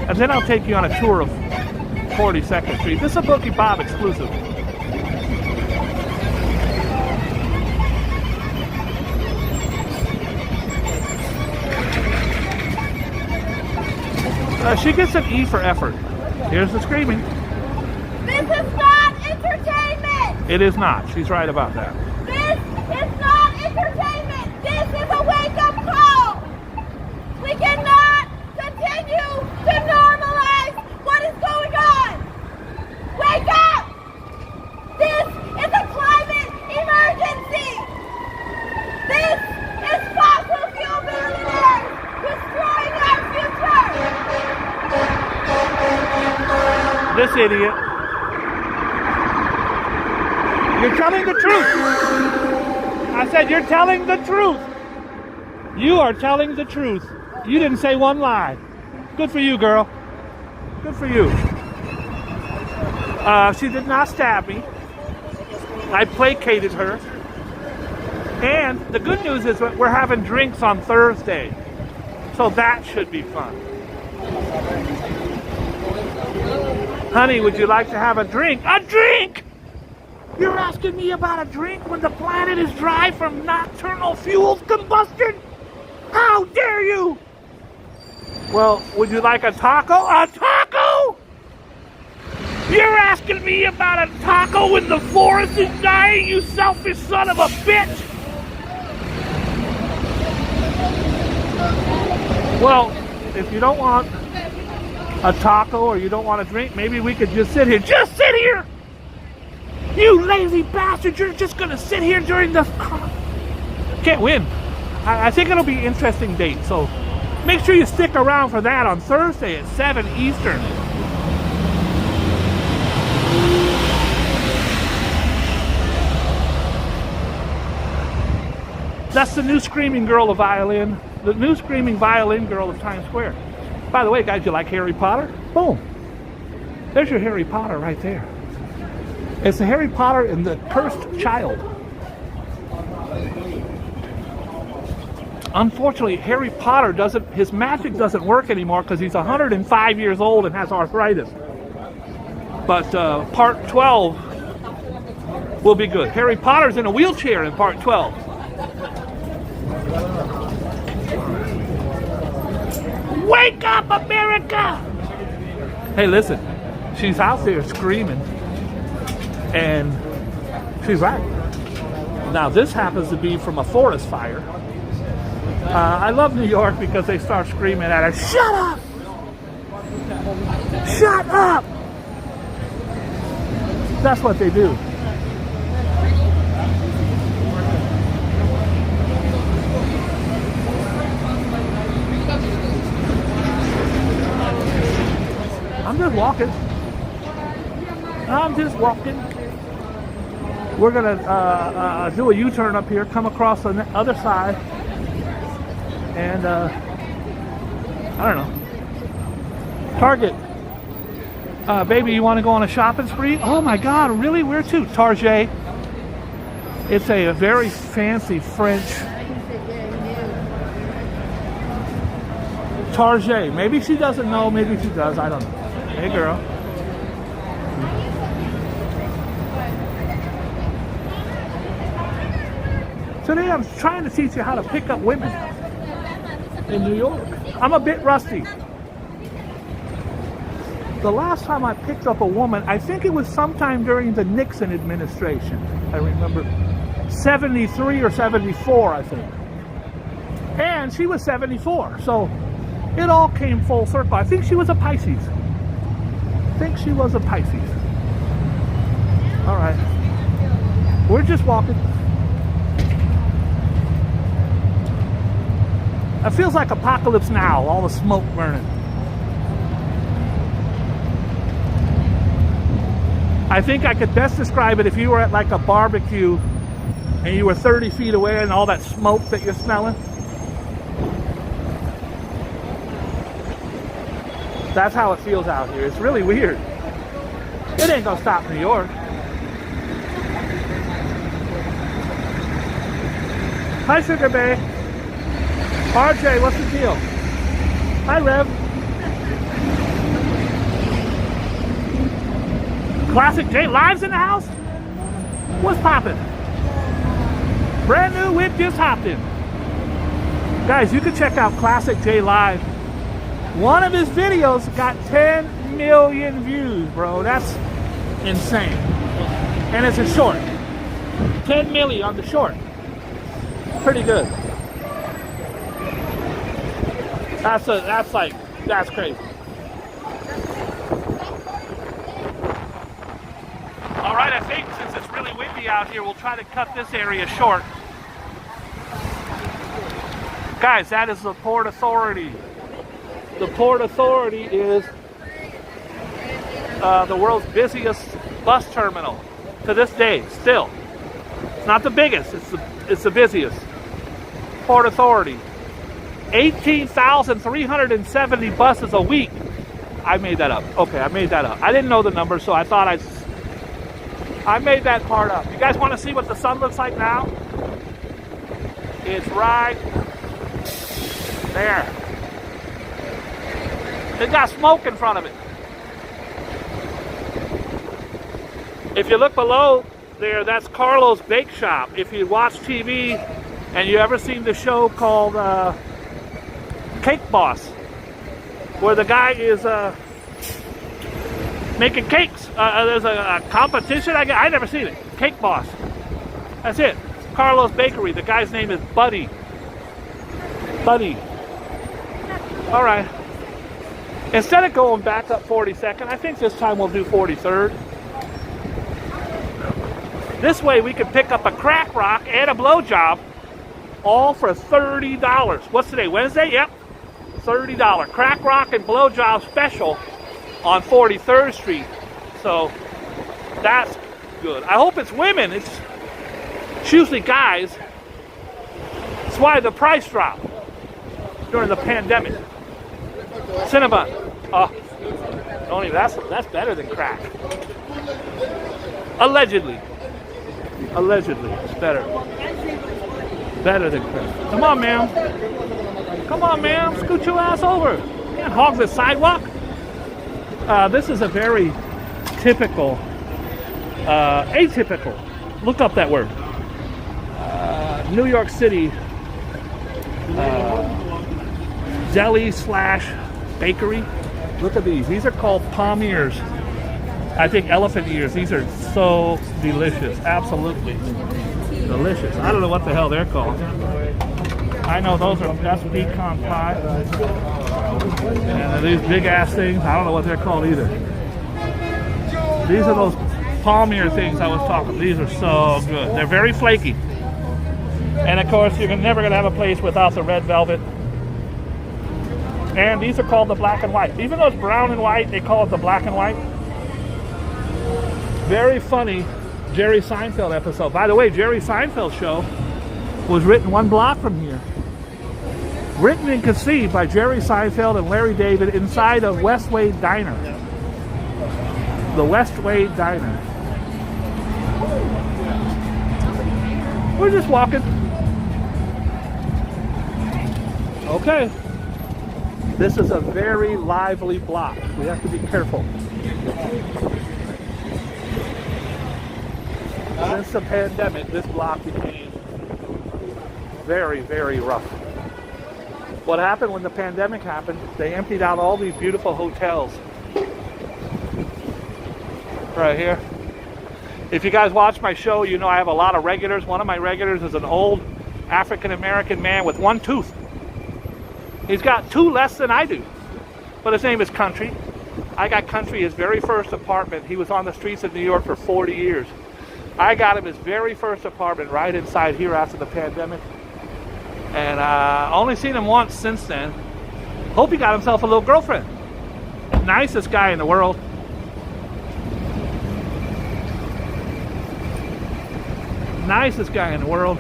And then I'll take you on a tour of 42nd Street. This is a Boogie Bob exclusive. She gets an E for effort. Here's the screaming. This is not entertainment. It is not. She's right about that. This is not entertainment. This is a wake-up call. We cannot continue to normalize what is going on. Wake up. This is a climate emergency. This is fossil fuel billionaires destroying our future. This idiot. You're telling the truth. I said you're telling the truth. You are telling the truth. You didn't say one lie. Good for you, girl. Good for you. She did not stab me. I placated her. And the good news is we're having drinks on Thursday. So that should be fun. Honey, would you like to have a drink? A drink? You're asking me about a drink when the planet is dry from nocturnal fuel combustion? How dare you? Well, would you like a taco? A taco? You're asking me about a taco when the forest is dying, you selfish son of a bitch? Well, if you don't want a taco or you don't want a drink, maybe we could just sit here. Just sit here! You lazy bastard, you're just gonna sit here during the... Can't win. I think it'll be an interesting date, so make sure you stick around for that on Thursday at 7 Eastern. That's the new screaming girl of violin. The new screaming violin girl of Times Square. By the way, guys, you like Harry Potter? Boom. There's your Harry Potter right there. It's the Harry Potter and the Cursed Child. Unfortunately, Harry Potter his magic doesn't work anymore because he's 105 years old and has arthritis. But part 12 will be good. Harry Potter's in a wheelchair in part 12. Wake up, America! Hey, listen, she's out there screaming, and she's right. Now, this happens to be from a forest fire. I love New York because they start screaming at her, shut up! Shut up! That's what they do. I'm just walking. I'm just walking. We're gonna do a U-turn up here, come across the other side, and I don't know. Target. Baby, you want to go on a shopping spree? Oh my God, really? Where to? Target. It's a very fancy French. Target. Maybe she doesn't know. Maybe she does. I don't know. Hey, girl. Today I'm trying to teach you how to pick up women in New York. I'm a bit rusty. The last time I picked up a woman, I think it was sometime during the Nixon administration. I remember 73 or 74, I think. And she was 74, so it all came full circle. I think she was a Pisces. All right. We're just walking. It feels like apocalypse now, all the smoke burning. I think I could best describe it if you were at like a barbecue and you were 30 feet away and all that smoke that you're smelling. That's how it feels out here. It's really weird. It ain't gonna stop New York. Hi, Sugar Bay. RJ, what's the deal? Hi, Rev. Classic J Live's in the house? What's poppin'? Brand new whip just hopped in. Guys, you can check out Classic J Live. One of his videos got 10 million views, bro. That's insane. And it's a short. 10 million on the short. Pretty good. That's crazy. All right, I think since it's really windy out here, we'll try to cut this area short. Guys, that is the Port Authority. The Port Authority is the world's busiest bus terminal to this day, still. It's not the biggest, it's the busiest. Port Authority. 18,370 buses a week. I made that up. Okay, I made that up. I didn't know the number, so I thought I made that part up. You guys want to see what the sun looks like now? It's right there. It got smoke in front of it. If you look below there, that's Carlo's Bake Shop. If you watch TV and you ever seen the show called Cake Boss, where the guy is making cakes. There's a competition. I never seen it. Cake Boss. That's it. Carlo's Bakery. The guy's name is Buddy. Buddy. All right. Instead of going back up 42nd, I think this time we'll do 43rd. This way we can pick up a crack rock and a blowjob, all for $30. What's today? Wednesday? Yep. $30 crack rock and blowjob special on 43rd Street. So that's good. I hope it's women. It's usually guys. That's why the price dropped during the pandemic. Cinnabon. Oh, don't even. That's better than crack. Allegedly. Allegedly, it's better. Better than crack. Come on, ma'am. Come on, ma'am. Scoot your ass over. You can't hog the sidewalk. This is a very typical, atypical. Look up that word. New York City deli / bakery. Look at these. These are called palm ears. I think elephant ears. These are so delicious. Absolutely delicious. I don't know what the hell they're called. I know that's pecan pie. And these big ass things, I don't know what they're called either. These are those palm ear things I was talking. These are so good. They're very flaky. And of course, you're never gonna have a place without the red velvet. And these are called the black and white. Even though it's brown and white, they call it the black and white. Very funny Jerry Seinfeld episode. By the way, Jerry Seinfeld's show was written one block from here. Written and conceived by Jerry Seinfeld and Larry David inside of Westway Diner. The Westway Diner. We're just walking. Okay. This is a very lively block. We have to be careful. Since the pandemic, this block became very, very rough. What happened when the pandemic happened, they emptied out all these beautiful hotels right here. If you guys watch my show, you know I have a lot of regulars. One of my regulars is an old African-American man with one tooth. He's got two less than I do, but his name is Country. I got Country his very first apartment. He was on the streets of New York for 40 years. I got him his very first apartment right inside here after the pandemic. And only seen him once since then. Hope he got himself a little girlfriend. Nicest guy in the world. Nicest guy in the world.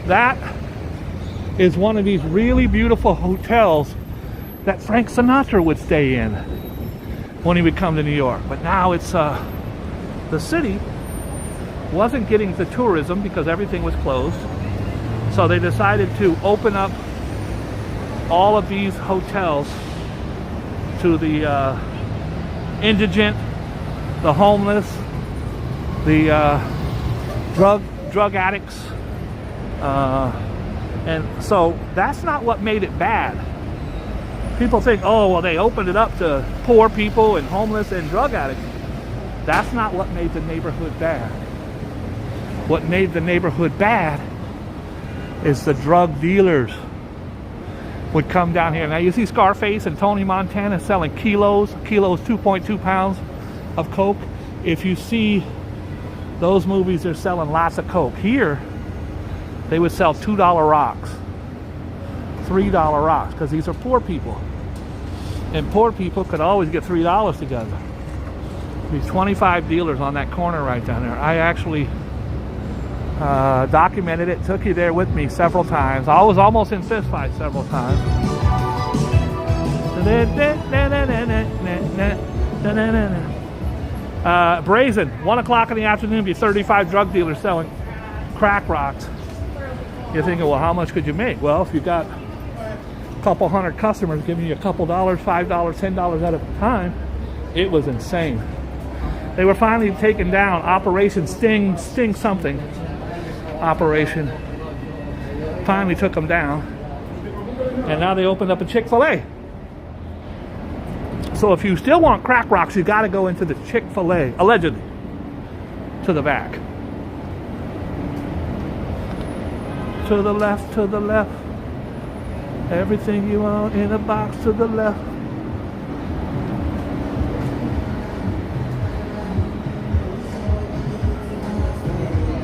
That is one of these really beautiful hotels that Frank Sinatra would stay in when he would come to New York. But now it's the city wasn't getting the tourism because everything was closed. So they decided to open up all of these hotels to the indigent, the homeless, the drug addicts, and so that's not what made it bad. People think, oh, well, they opened it up to poor people and homeless and drug addicts. That's not what made the neighborhood bad. What made the neighborhood bad is the drug dealers would come down here. Now you see Scarface and Tony Montana selling kilos 2.2 pounds of coke. If you see those movies, they're selling lots of coke. Here they would sell $2 rocks, $3 rocks, because these are poor people, and poor people could always get $3 together. These 25 dealers on that corner right down there. I actually documented it, took you there with me several times. I was almost in fist fights several times. Brazen, 1 o'clock in the afternoon, be 35 drug dealers selling crack rocks. You're thinking, well, how much could you make? Well, if you got a couple hundred customers giving you a couple dollars, $5, $10 at a time, it was insane. They were finally taken down. Operation Sting something operation finally took them down, and now they opened up a Chick-fil-A. So if you still want crack rocks, you got to go into the Chick-fil-A, allegedly, to the back. To the left, to the left. Everything you want in a box to the left.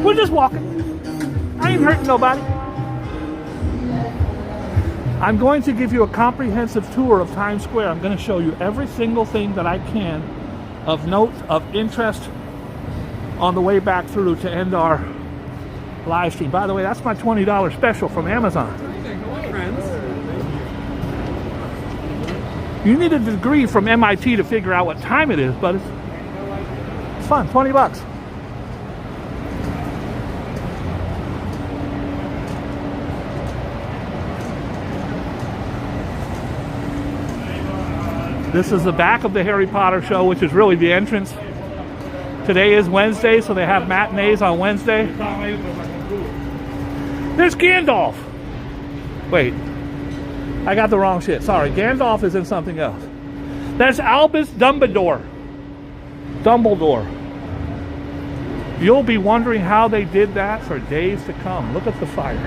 We're just walking. I ain't hurting nobody. I'm going to give you a comprehensive tour of Times Square. I'm going to show you every single thing that I can of note, of interest on the way back through to end our live stream. By the way, that's my $20 special from Amazon. You need a degree from MIT to figure out what time it is, but it's fun. 20 bucks. This is the back of the Harry Potter show, which is really the entrance. Today is Wednesday, so they have matinees on Wednesday. There's Gandalf. Wait, I got the wrong shit. Sorry, Gandalf is in something else. That's Albus Dumbledore. You'll be wondering how they did that for days to come. Look at the fire.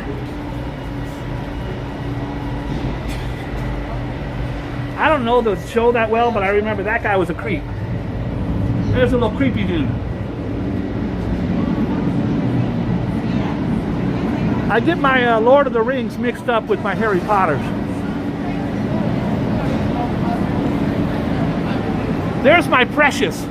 I don't know the show that well, but I remember that guy was a creep. There's a little creepy dude. I get my Lord of the Rings mixed up with my Harry Potters. There's my Precious.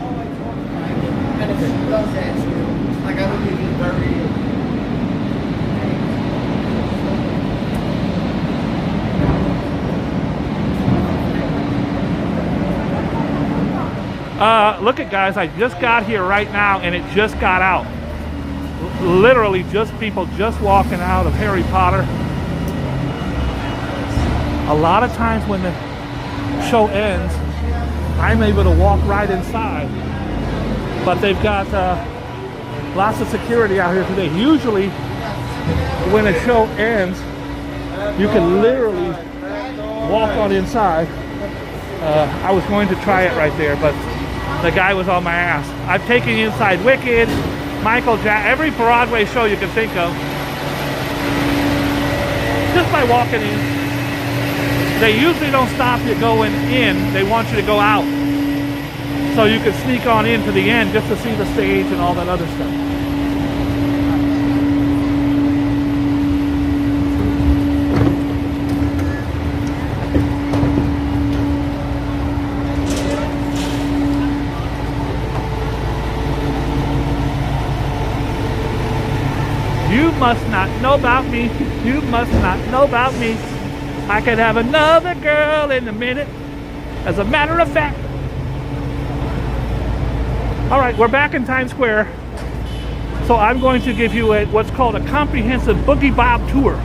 Look at guys, I just got here right now and it just got out. Literally just people just walking out of Harry Potter. A lot of times when the show ends, I'm able to walk right inside. But they've got lots of security out here today. Usually when a show ends, you can literally walk on inside. I was going to try it right there, but the guy was on my ass. I've taken you inside Wicked, Michael Jackson, every Broadway show you can think of. Just by walking in. They usually don't stop you going in, they want you to go out. So you can sneak on into the end just to see the stage and all that other stuff. You must not know about me. You must not know about me. I could have another girl in a minute. As a matter of fact. All right, we're back in Times Square. So I'm going to give you what's called a comprehensive Boogie Bob tour.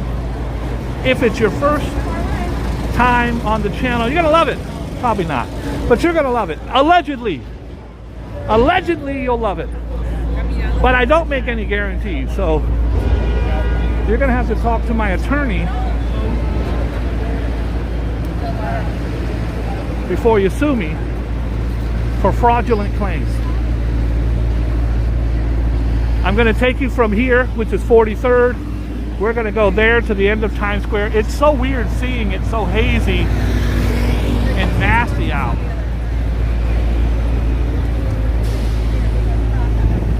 If it's your first time on the channel, you're gonna love it. Probably not, but you're gonna love it. Allegedly. Allegedly, you'll love it. But I don't make any guarantees, so you're gonna have to talk to my attorney before you sue me for fraudulent claims. I'm gonna take you from here, which is 43rd. We're gonna go there to the end of Times Square. It's so weird seeing it so hazy and nasty out.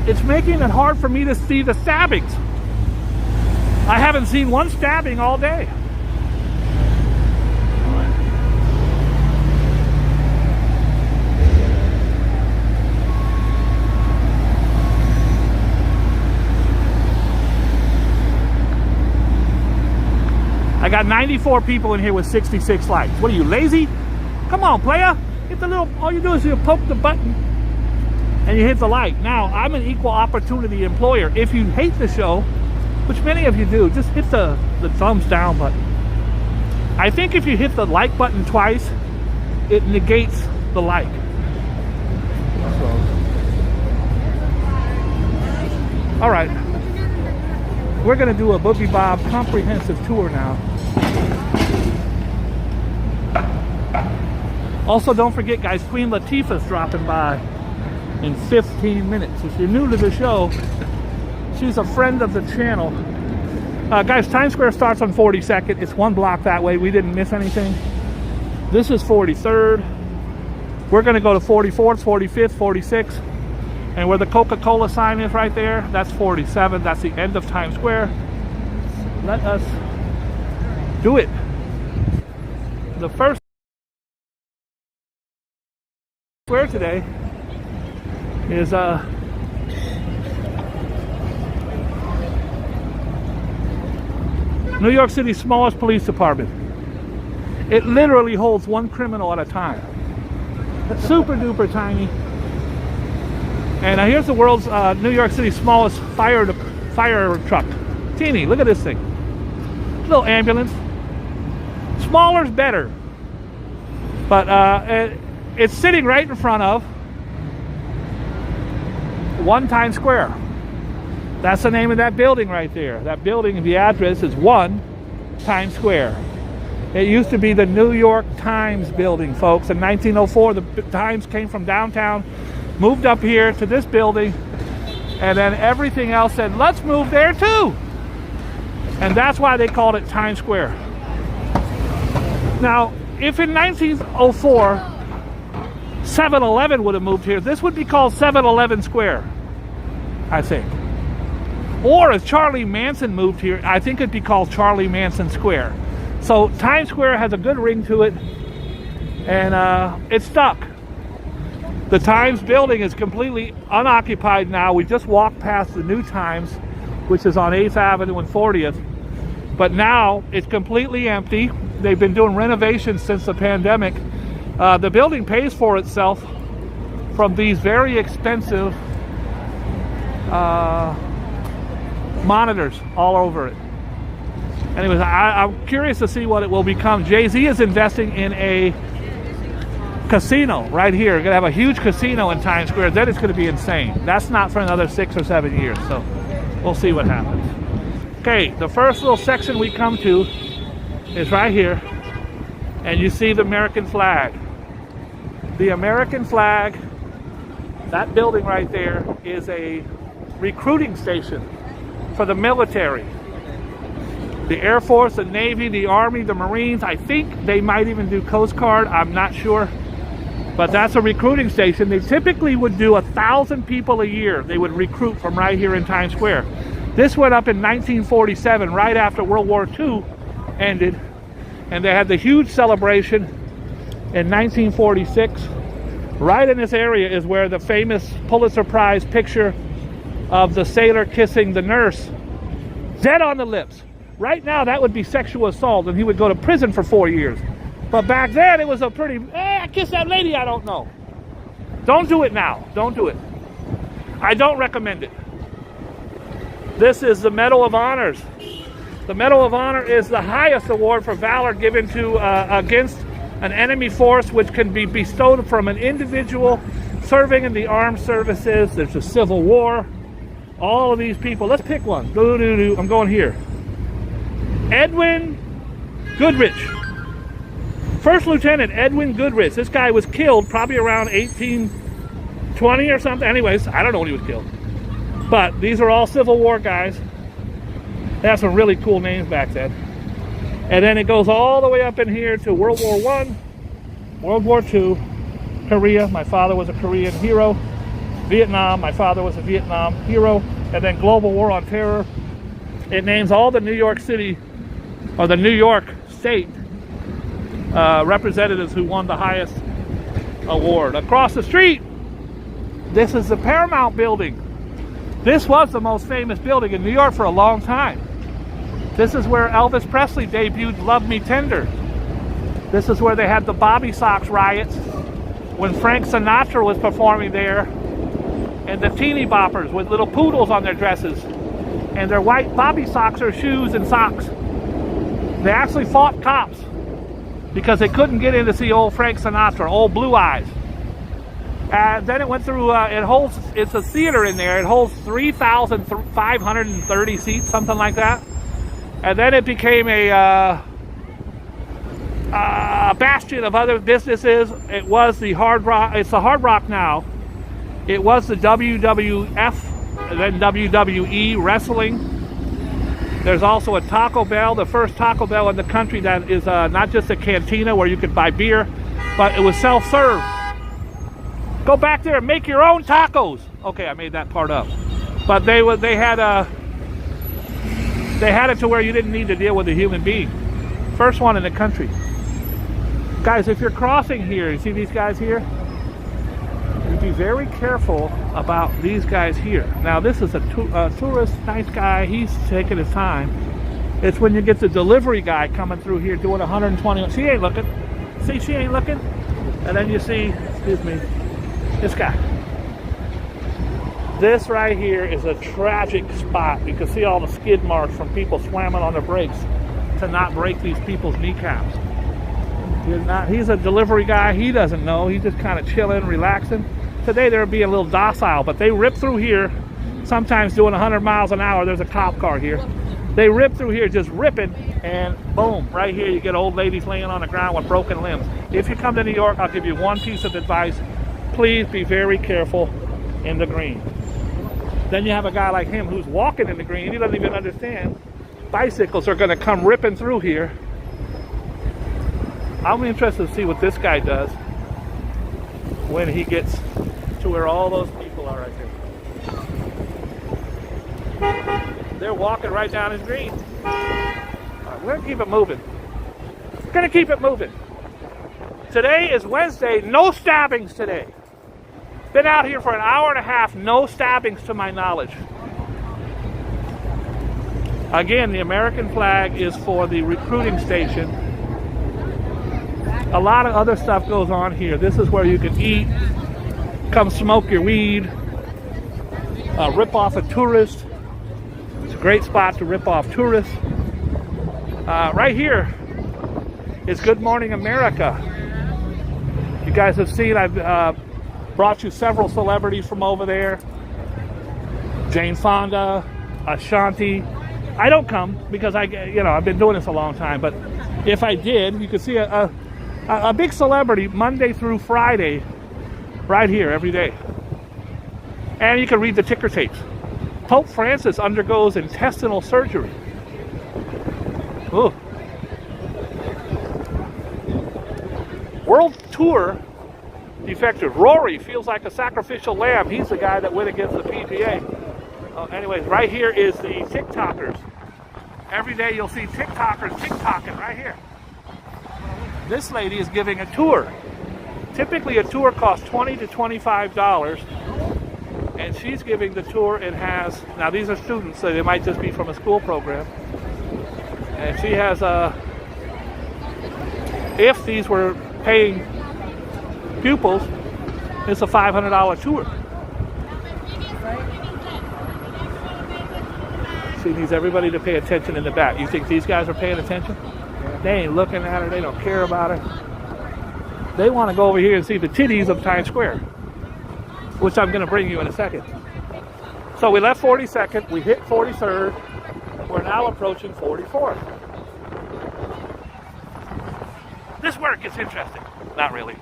It's making it hard for me to see the stabbings. I haven't seen one stabbing all day. I got 94 people in here with 66 likes. What are you, lazy? Come on, player. Hit the little, all you do is you poke the button and you hit the like. Now, I'm an equal opportunity employer. If you hate the show, which many of you do, just hit the thumbs down button. I think if you hit the like button twice, it negates the like. So. All right. We're gonna do a Boogie Bob comprehensive tour now. Also, don't forget, guys, Queen Latifah's dropping by in 15 minutes. If you're new to the show, she's a friend of the channel. Guys, Times Square starts on 42nd. It's one block that way. We didn't miss anything. This is 43rd. We're gonna go to 44th, 45th, 46th. And where the Coca-Cola sign is right there, that's 47. That's the end of Times Square. Let us do it. The first square today is New York City's smallest police department. It literally holds one criminal at a time. It's super duper tiny. And here's the world's New York City's smallest fire truck. Teeny, look at this thing. Little ambulance. Smaller's better. But it's sitting right in front of One Times Square. That's the name of that building right there. That building, the address is 1 Times Square. It used to be the New York Times building, folks. In 1904, the Times came from downtown, moved up here to this building, and then everything else said, let's move there too. And that's why they called it Times Square. Now, if in 1904, 7-Eleven would have moved here, this would be called 7-Eleven Square, I think. Or if Charlie Manson moved here, I think it'd be called Charlie Manson Square. So Times Square has a good ring to it, and it's stuck. The Times building is completely unoccupied now. We just walked past the new Times, which is on 8th Avenue and 40th. But now it's completely empty. They've been doing renovations since the pandemic. The building pays for itself from these very expensive monitors all over it. Anyways, I'm curious to see what it will become. Jay-Z is investing in a casino right here. We're gonna have a huge casino in Times Square. Then it's gonna be insane. That's not for another 6 or 7 years, so we'll see what happens. Okay, the first little section we come to is right here, and you see the American flag. The American flag That building right there is a recruiting station for the military. The Air Force, the Navy, the Army, the Marines. I think they might even do Coast Guard. I'm not sure. But that's a recruiting station. They typically would do 1,000 people a year. They would recruit from right here in Times Square. This went up in 1947, right after World War II ended. And they had the huge celebration in 1946. Right in this area is where the famous Pulitzer Prize picture of the sailor kissing the nurse, dead on the lips. Right now, that would be sexual assault, and he would go to prison for 4 years. But back then, it was a pretty, I kissed that lady, I don't know. Don't do it now. Don't do it. I don't recommend it. This is the Medal of Honors. The Medal of Honor is the highest award for valor given to against an enemy force, which can be bestowed from an individual serving in the armed services. There's a Civil War. All of these people. Let's pick one. I'm going here. Edwin Goodrich. First Lieutenant Edwin Goodrich. This guy was killed probably around 1820 or something. Anyways, I don't know when he was killed. But these are all Civil War guys. They have some really cool names back then. And then it goes all the way up in here to World War I, World War II, Korea. My father was a Korean hero. Vietnam. My father was a Vietnam hero. And then Global War on Terror. It names all the New York City, or the New York State representatives who won the highest award. Across the street, this is the Paramount Building. This was the most famous building in New York for a long time. This is where Elvis Presley debuted Love Me Tender. This is where they had the Bobby Sox riots when Frank Sinatra was performing there, and the teeny boppers with little poodles on their dresses and their white Bobby Soxer shoes and socks. They actually fought cops because they couldn't get in to see old Frank Sinatra, old Blue Eyes. And then it went through, it's a theater in there. It holds 3,530 seats, something like that. And then it became a bastion of other businesses. It was the Hard Rock, it's the Hard Rock now. It was the WWF, and then WWE wrestling. There's also a Taco Bell, the first Taco Bell in the country that is not just a cantina where you could buy beer, but it was self-serve. Go back there and make your own tacos. Okay, I made that part up. But they had it to where you didn't need to deal with a human being. First one in the country. Guys, if you're crossing here, you see these guys here? You be very careful about these guys here. Now, this is a tourist, nice guy. He's taking his time. It's when you get the delivery guy coming through here doing 120. She ain't looking. See, she ain't looking. And then you see, excuse me, this guy. This right here is a tragic spot. You can see all the skid marks from people slamming on their brakes to not break these people's kneecaps. He's a delivery guy. He doesn't know. He's just kind of chilling, relaxing. Today they're being a little docile, but they rip through here, sometimes doing 100 miles an hour. There's a cop car here. They rip through here, just ripping, and boom, right here you get old ladies laying on the ground with broken limbs. If you come to New York, I'll give you one piece of advice. Please be very careful in the green. Then you have a guy like him who's walking in the green. He doesn't even understand. Bicycles are going to come ripping through here. I'm interested to see what this guy does when he gets to where all those people are right there. They're walking right down his green. All right, we're going to keep it moving. We're going to keep it moving. Today is Wednesday. No stabbings today. Been out here for an hour and a half. No stabbings to my knowledge. Again, the American flag is for the recruiting station. A lot of other stuff goes on here. This is where you can eat, come smoke your weed, rip off a tourist. It's a great spot to rip off tourists. Right here is Good Morning America. You guys have seen, I've brought you several celebrities from over there. Jane Fonda, Ashanti. I don't come because I've been doing this a long time, but if I did, you could see a big celebrity Monday through Friday right here every day. And you can read the ticker tapes. Pope Francis undergoes intestinal surgery. Ooh. World Tour defector. Rory feels like a sacrificial lamb. He's the guy that went against the PGA. Anyways, right here is the TikTokers. Every day you'll see TikTokers TikToking right here. This lady is giving a tour. Typically a tour costs $20 to $25. And she's giving the tour. It has, now these are students, so they might just be from a school program. And she has if these were paying pupils, it's a $500 tour. She needs everybody to pay attention in the back. You think these guys are paying attention? They ain't looking at her. They don't care about her. They want to go over here and see the titties of Times Square, which I'm going to bring you in a second. So we left 42nd. We hit 43rd. We're now approaching 44th. This is where it gets interesting. Not really.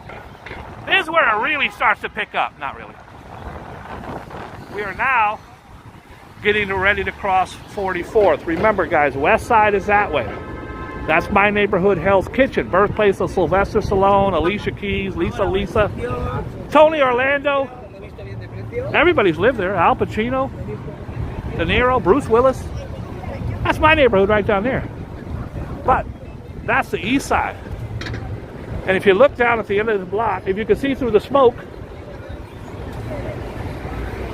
This is where it really starts to pick up. Not really. We are now getting ready to cross 44th. Remember, guys, west side is that way. That's my neighborhood, Hell's Kitchen, birthplace of Sylvester Stallone, Alicia Keys, Lisa, Tony Orlando. Everybody's lived there. Al Pacino, De Niro, Bruce Willis. That's my neighborhood right down there. But that's the east side. And if you look down at the end of the block, if you can see through the smoke,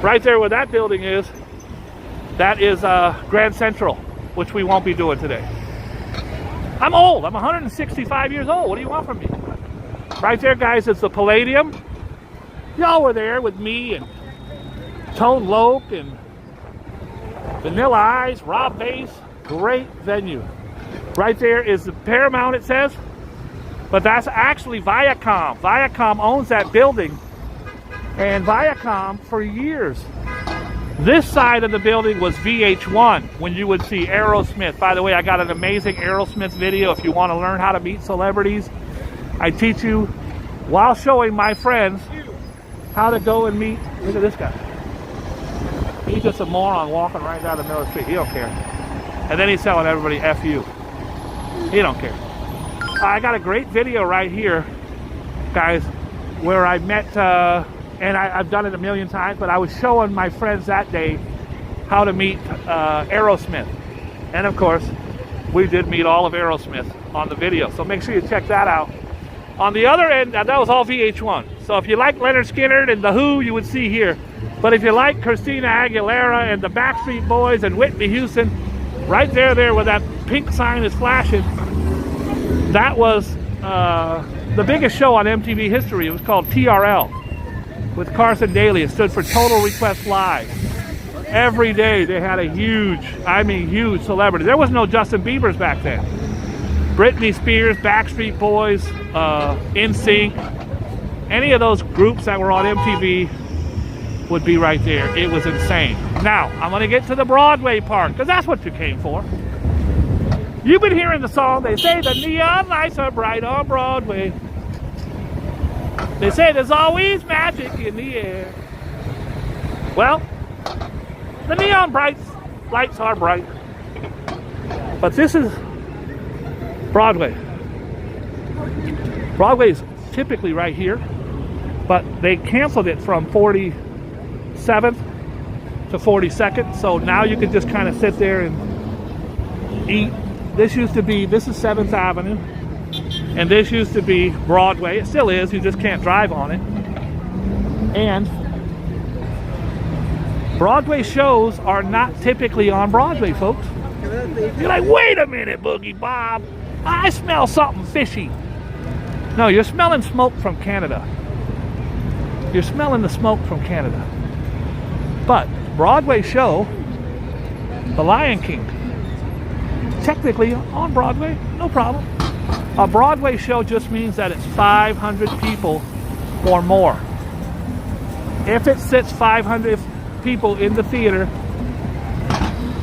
right there where that building is, that is Grand Central, which we won't be doing today. I'm old. I'm 165 years old. What do you want from me? Right there, guys, is the Palladium. Y'all were there with me and Tone Loc and Vanilla Ice, Rob Bass. Great venue. Right there is the Paramount, it says. But that's actually Viacom. Viacom owns that building. And Viacom, for years, this side of the building was VH1, when you would see Aerosmith. By the way, I got an amazing Aerosmith video. If you want to learn how to meet celebrities, I teach you while showing my friends how to go and meet. Look at this guy. He's just a moron walking right down the middle of the street. He don't care. And then he's telling everybody F you. He don't care. I got a great video right here, guys, where I met, and I've done it a million times, but I was showing my friends that day how to meet Aerosmith. And of course, we did meet all of Aerosmith on the video. So make sure you check that out. On the other end, that was all VH1. So if you like Leonard Skinner and The Who, you would see here. But if you like Christina Aguilera and the Backstreet Boys and Whitney Houston, right there where that pink sign is flashing, that was the biggest show on MTV history. It was called TRL with Carson Daly. It stood for Total Request Live. Every day they had a huge, I mean huge celebrity. There was no Justin Bieber's back then. Britney Spears, Backstreet Boys, NSYNC, any of those groups that were on MTV would be right there. It was insane. Now, I'm going to get to the Broadway part, because that's what you came for. You've been hearing the song. They say the neon lights are bright on Broadway. They say there's always magic in the air. Well, the neon lights are bright. But this is Broadway. Broadway's typically right here, but they canceled it from 47th to 42nd, so now you can just kind of sit there and eat. This is 7th Avenue, and this used to be Broadway. It still is, you just can't drive on it. And Broadway shows are not typically on Broadway, folks. You're like, wait a minute, Boogie Bob, I smell something fishy. No, you're smelling smoke from Canada. You're smelling the smoke from Canada. But Broadway show, The Lion King, technically on Broadway, no problem. A Broadway show just means that it's 500 people or more. If it sits 500 people in the theater,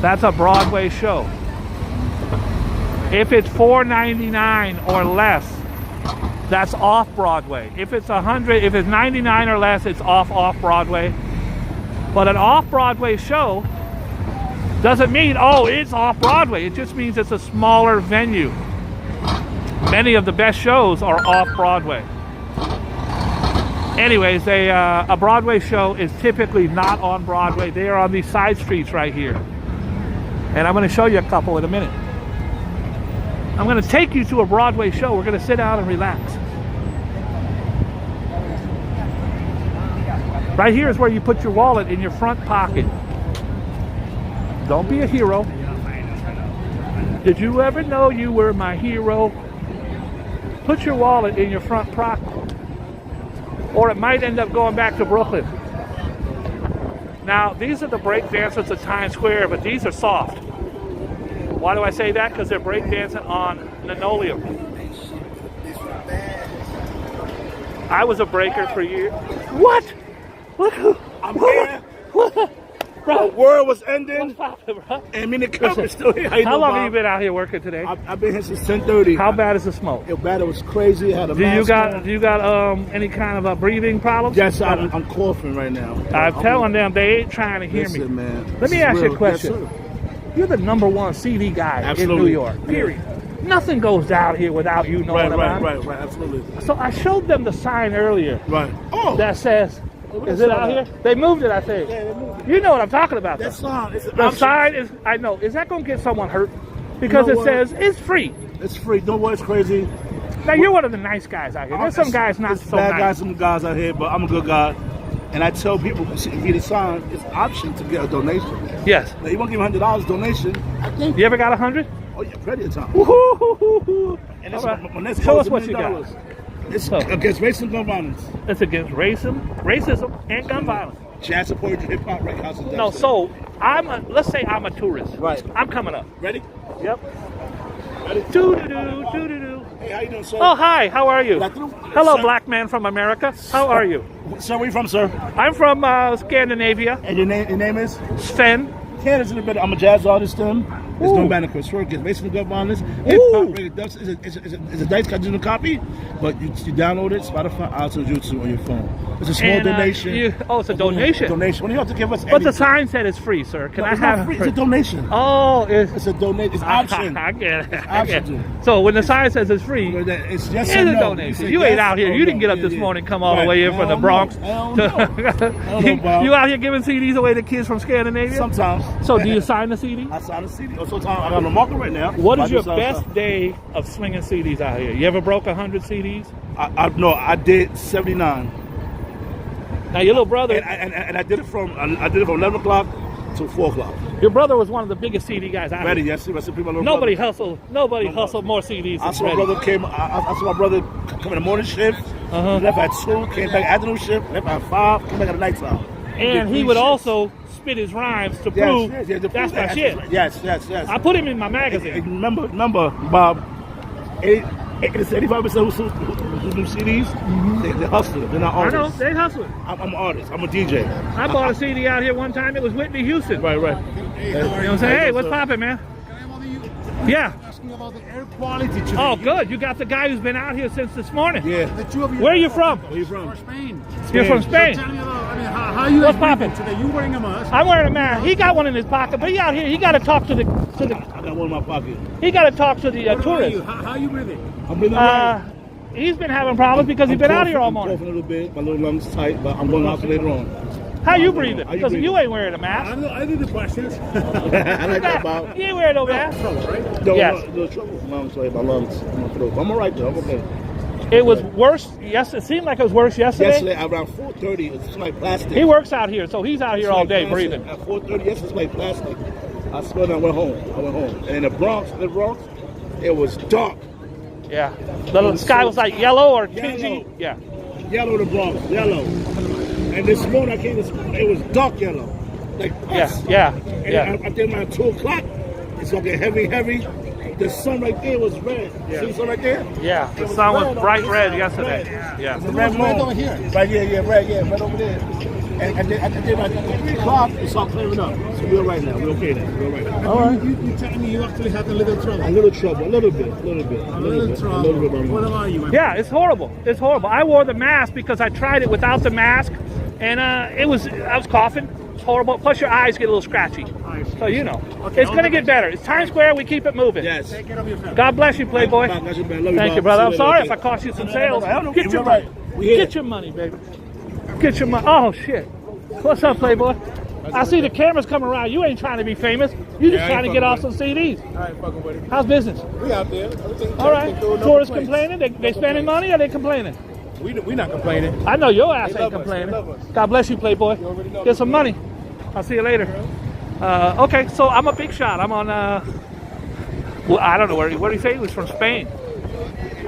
that's a Broadway show. If it's $4.99 or less, that's off Broadway. If it's 100, if it's 99 or less, it's off Broadway. But an off-Broadway show doesn't mean, oh, it's off-Broadway. It just means it's a smaller venue. Many of the best shows are off-Broadway. Anyways, a Broadway show is typically not on Broadway. They are on these side streets right here. And I'm going to show you a couple in a minute. I'm going to take you to a Broadway show. We're going to sit down and relax. Right here is where you put your wallet in your front pocket. Don't be a hero. Did you ever know you were my hero? Put your wallet in your front pocket. Or it might end up going back to Brooklyn. Now, these are the break dancers at Times Square, but these are soft. Why do I say that? Because they're break dancing on linoleum. I was a breaker for years. What? Look who. I'm here. Bro, The world was ending, what's poppin', bro? and me and the cup is still here. How long have you been out here working today? I've been here since 10:30. How bad is the smoke? It bad. It was crazy. I had a Do you mask got on. any kind of breathing problems? Yes, I'm coughing right now. I'm telling them they ain't trying to hear me. Listen, man. Let This me is ask you a real. question. Yes, sir. You're the #1 CD guy Absolutely. in New York. Yeah. Period. Nothing goes down here without you knowing about it. Right. Absolutely. So I showed them the sign earlier Right. Oh, that says, is it out here? They moved it, I think. yeah, they moved it. You know what I'm talking about. That's though. fine. The sign is, I know, is that going to get someone hurt? Because You know it what? says it's free. It's free. Don't worry, it's crazy. Now you're one of the nice guys out here. There's some guys not There's so bad nice. guys, some guys out here, but I'm a good guy. And I tell people, if you get a sign, it's an option to get a donation. Yes. Now, you won't give $100 donation. I think. You ever got 100? Oh, yeah, plenty of time. Woo-hoo-hoo-hoo-hoo. And All this, right. my next Show goal us is what you $1 got. million. It's So- against racism, gun violence. It's against racism, and gun violence. Jazz support hip hop record house. and No, dubstep. so let's say I'm a tourist. Right. I'm coming up. Ready? Yep. Ready? Doo-doo-doo, doo-doo-doo. Hey, how you doing, sir? Oh, hi. How are you? Good afternoon. Hello, Sir. black man from America. How are you? Sir, where you from, sir? I'm from Scandinavia. And your name is? Sven. Canada's in a bit. I'm a jazz artist, It's Ooh. no band of Chris Rock. It's based on gun violence. Hip hop record dubstep. It's a dice digital copy, but you download it, Spotify, iTunes, YouTube on your phone. It's a small And, donation. it's a donation. Donation. When you have to give us But the anything. sign said it's free, sir. Can No, I it's have not free. It's a donation. Oh, It's a donate. It's option. I get it. I get option. it. So when the sign says it's free, But that- It's yes it's or a no. donation. say You yes ain't out here. or You didn't no. get up Yeah, this yeah. morning, come all the Right. way in from the Hell Bronx. no. Hell no. Hell no, Bob. You out here giving CDs away to kids from Scandinavia? Sometimes. So do you sign the CD? I signed a CD. Sometimes I got on the market right now. What I is do your sign best stuff. day of swinging CDs out here? You ever broke 100 CDs? No, I did 79. Now your little brother, And I did it from 11 o'clock to 4 o'clock. your brother was one of the biggest CD guys out Ready? here. Yes, I see people. Nobody hustled more CDs I than saw my Freddie. brother came. I saw my brother come in the morning shift. Uh-huh. Left at 2, came back afternoon shift. Left at 5, came back at the night time. And he would also spit his rhymes to prove that's my shit. Yes. I put him in my And magazine. remember, Bob. 85% who do CDs, they hustle. They're not I know, artists. they hustling. I'm an artist. I'm a DJ. I bought a CD out here one time. It was Whitney Houston. Right. You know what I'm saying? Hey, what's poppin', man? Yeah. Asking about the air quality today. Oh, good. You got the guy who's been out here since this morning. Yeah. The two of you. Where are you from? Where you from? Spain. You're from Spain. Tell me about, I mean, how you What's guys breathing poppin'? today? You wearing a mask? I'm wearing a mask. He got one in his pocket, but he out here. He got to talk to the. I got one in my pocket. He got to talk to the What about you? tourists. How you breathing? I'm breathing right. He's been having problems because he's been out here all I'm morning. coughing a little bit. My little lungs tight, but I'm going to hospital later on. How you breathing? How you Because breathing? you ain't wearing a mask. I do the questions. I like that, Bob. You ain't wearing no mask. Trouble, right? No, Yes. no trouble with my lungs, my lungs, my throat. I'm all right though. I'm okay. It was worse. Yes, it seemed like it was worse yesterday. Yesterday around 4:30, it's like plastic. He works out here, so he's out here It's all like day plastic. breathing. At 4:30, yes, it's like plastic. I swear, I went home. And in the Bronx, it was dark. Yeah. The sky was like yellow or Yellow. tingy. Yeah. Yellow, the Bronx, yellow. And this morning I came, it was dark yellow. Like us. Yeah. And I think around 2 o'clock, it's gonna get heavy. The sun right there was red. See the sun right there? Yeah. The sun was bright red yesterday. Yeah. The red right moon. over here. Right here, red over there. And then at 3 o'clock, it started clearing up. So we're right now. We're okay now. We're right now. All right. You telling me you actually had a little trouble? A little trouble, a little bit. A little trouble. What about you? Yeah, it's horrible. It's horrible. I wore the mask because I tried it without the mask, and I was coughing. horrible. Plus your eyes get a little scratchy. So you know. It's going to get better. It's Times Square. We keep it moving. Yes. God bless you, Playboy. Thank you, brother. I'm sorry if I cost you some sales. Get your money. Get your money, baby. Get your money. Oh, shit. What's up, Playboy? I see the cameras coming around. You ain't trying to be famous. You just trying to get off some CDs. I ain't fucking with it. How's business? We out there. Everything, All right. everything cool, no Tourists complaints. complaining? They spending money or they complaining? We not complaining. I know your ass They ain't love us. complaining. They love us. God bless you, Playboy. already know. Get some money. I'll see you later. Okay, so I'm a big shot. I'm on, well, I don't know where do you say he was from Spain?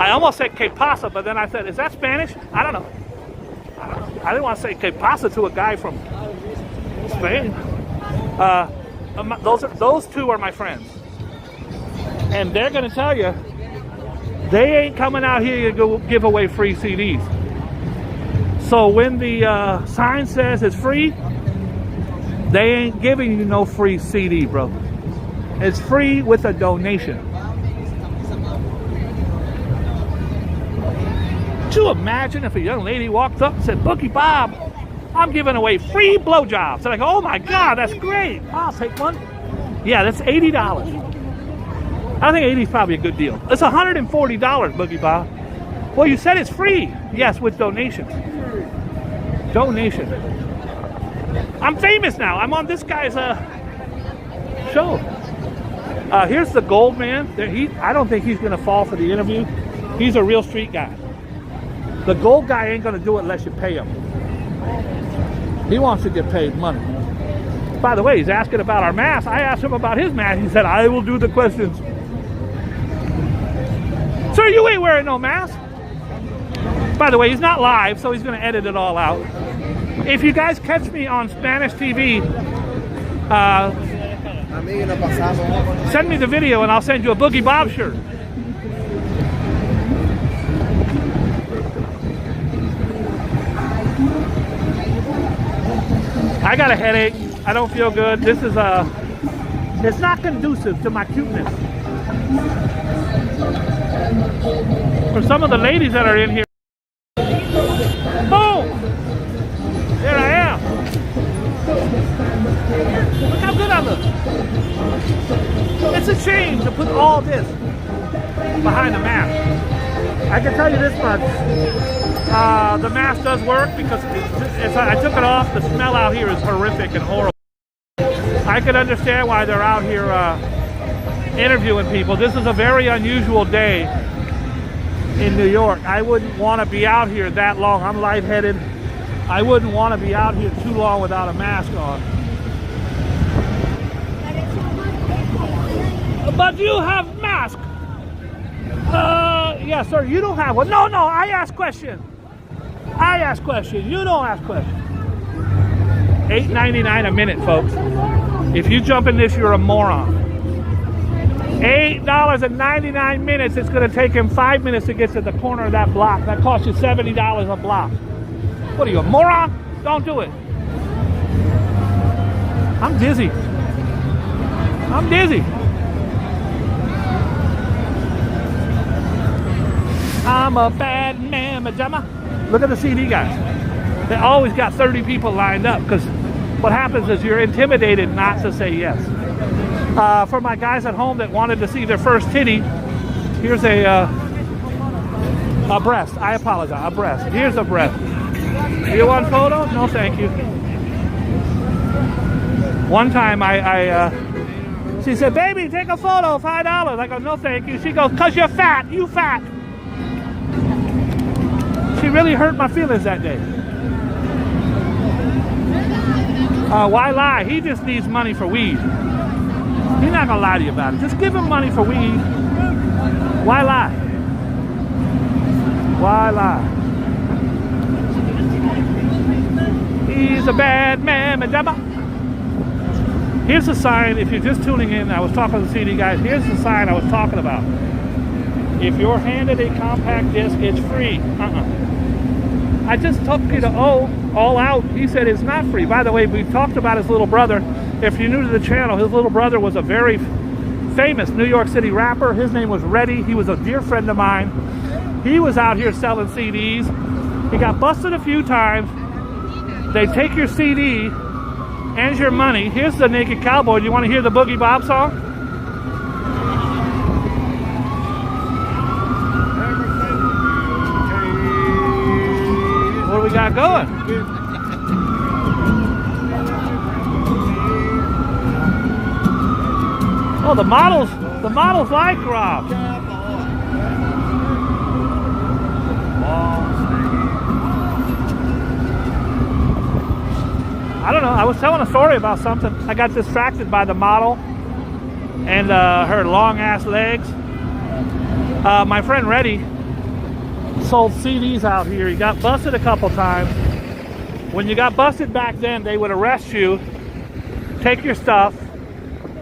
I almost said Que Pasa, but then I said, is that Spanish? I don't know. I didn't want to say Que Pasa to a guy from Spain. Those two are my friends. And they're going to tell you, they ain't coming out here to go give away free CDs. So when the sign says it's free, they ain't giving you no free CD, bro. It's free with a donation. Could you imagine if a young lady walked up and said, Boogie Bob, I'm giving away free blowjobs. They're like, oh my God, that's great. I'll take one. Yeah, that's $80. I think 80 is probably a good deal. It's $140, Boogie Bob. Well, you said it's free. Yes, with donations. Donation. I'm famous now. I'm on this guy's show. Here's the gold man. I don't think he's going to fall for the interview. He's a real street guy. The gold guy ain't going to do it unless you pay him. He wants to get paid money. By the way, he's asking about our mask. I asked him about his mask. He said, I will do the questions. Sir, you ain't wearing no mask. By the way, he's not live, so he's going to edit it all out. If you guys catch me on Spanish TV, send me the video and I'll send you a Boogie Bob shirt. I got a headache. I don't feel good. This is it's not conducive to my cuteness. For some of the ladies that are in here, boom! There I am. Look how good I look. It's a shame to put all this behind the mask. I can tell you this much. The mask does work because I took it off. The smell out here is horrific and horrible. I can understand why they're out here interviewing people. This is a very unusual day in New York. I wouldn't want to be out here that long. I'm lightheaded. I wouldn't want to be out here too long without a mask on. But you have mask. Yeah, sir, you don't have one. No, I ask question. I ask question. You don't ask question. $8.99 a minute, folks. If you jump in this, you're a moron. $8.99 minutes. It's going to take him 5 minutes to get to the corner of that block. That costs you $70 a block. What are you, a moron? Don't do it. I'm dizzy. I'm dizzy. I'm a bad man, Majama. Look at the CD guys. They always got 30 people lined up because what happens is you're intimidated not to say yes. For my guys at home that wanted to see their first titty, here's a breast. I apologize, a breast. Here's a breast. You want photo? No, thank you. One time she said, baby, take a photo, $5. I go, no, thank you. She goes, cause you're fat, you fat. She really hurt my feelings that day. Why lie? He just needs money for weed. He's not gonna lie to you about it. Just give him money for weed. Why lie? Why lie? He's a bad man, Majama. Here's the sign. If you're just tuning in, I was talking to the CD guys. Here's the sign I was talking about. If you're handed a compact disc, it's free. I just took you to All Out. He said it's not free. By the way, we talked about his little brother. If you're new to the channel, his little brother was a very famous New York City rapper. His name was Reddy. He was a dear friend of mine. He was out here selling CDs. He got busted a few times. They take your CD and your money. Here's the Naked Cowboy. Do you want to hear the Boogie Bob song? What do we got going? Oh, the models like Rob. I don't know. I was telling a story about something. I got distracted by the model and her long ass legs. My friend Reddy sold CDs out here. He got busted a couple times. When you got busted back then, they would arrest you, take your stuff,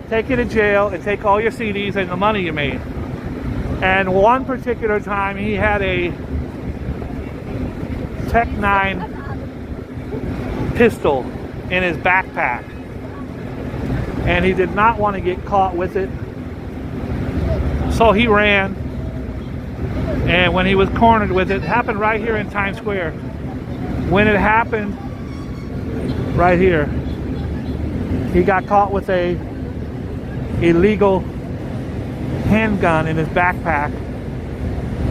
take you to jail, and take all your CDs and the money you made. And one particular time, he had a Tech 9 pistol in his backpack, and he did not want to get caught with it, so he ran. And when he was cornered with it, happened right here in Times Square. When it happened right here, he got caught with a illegal handgun in his backpack,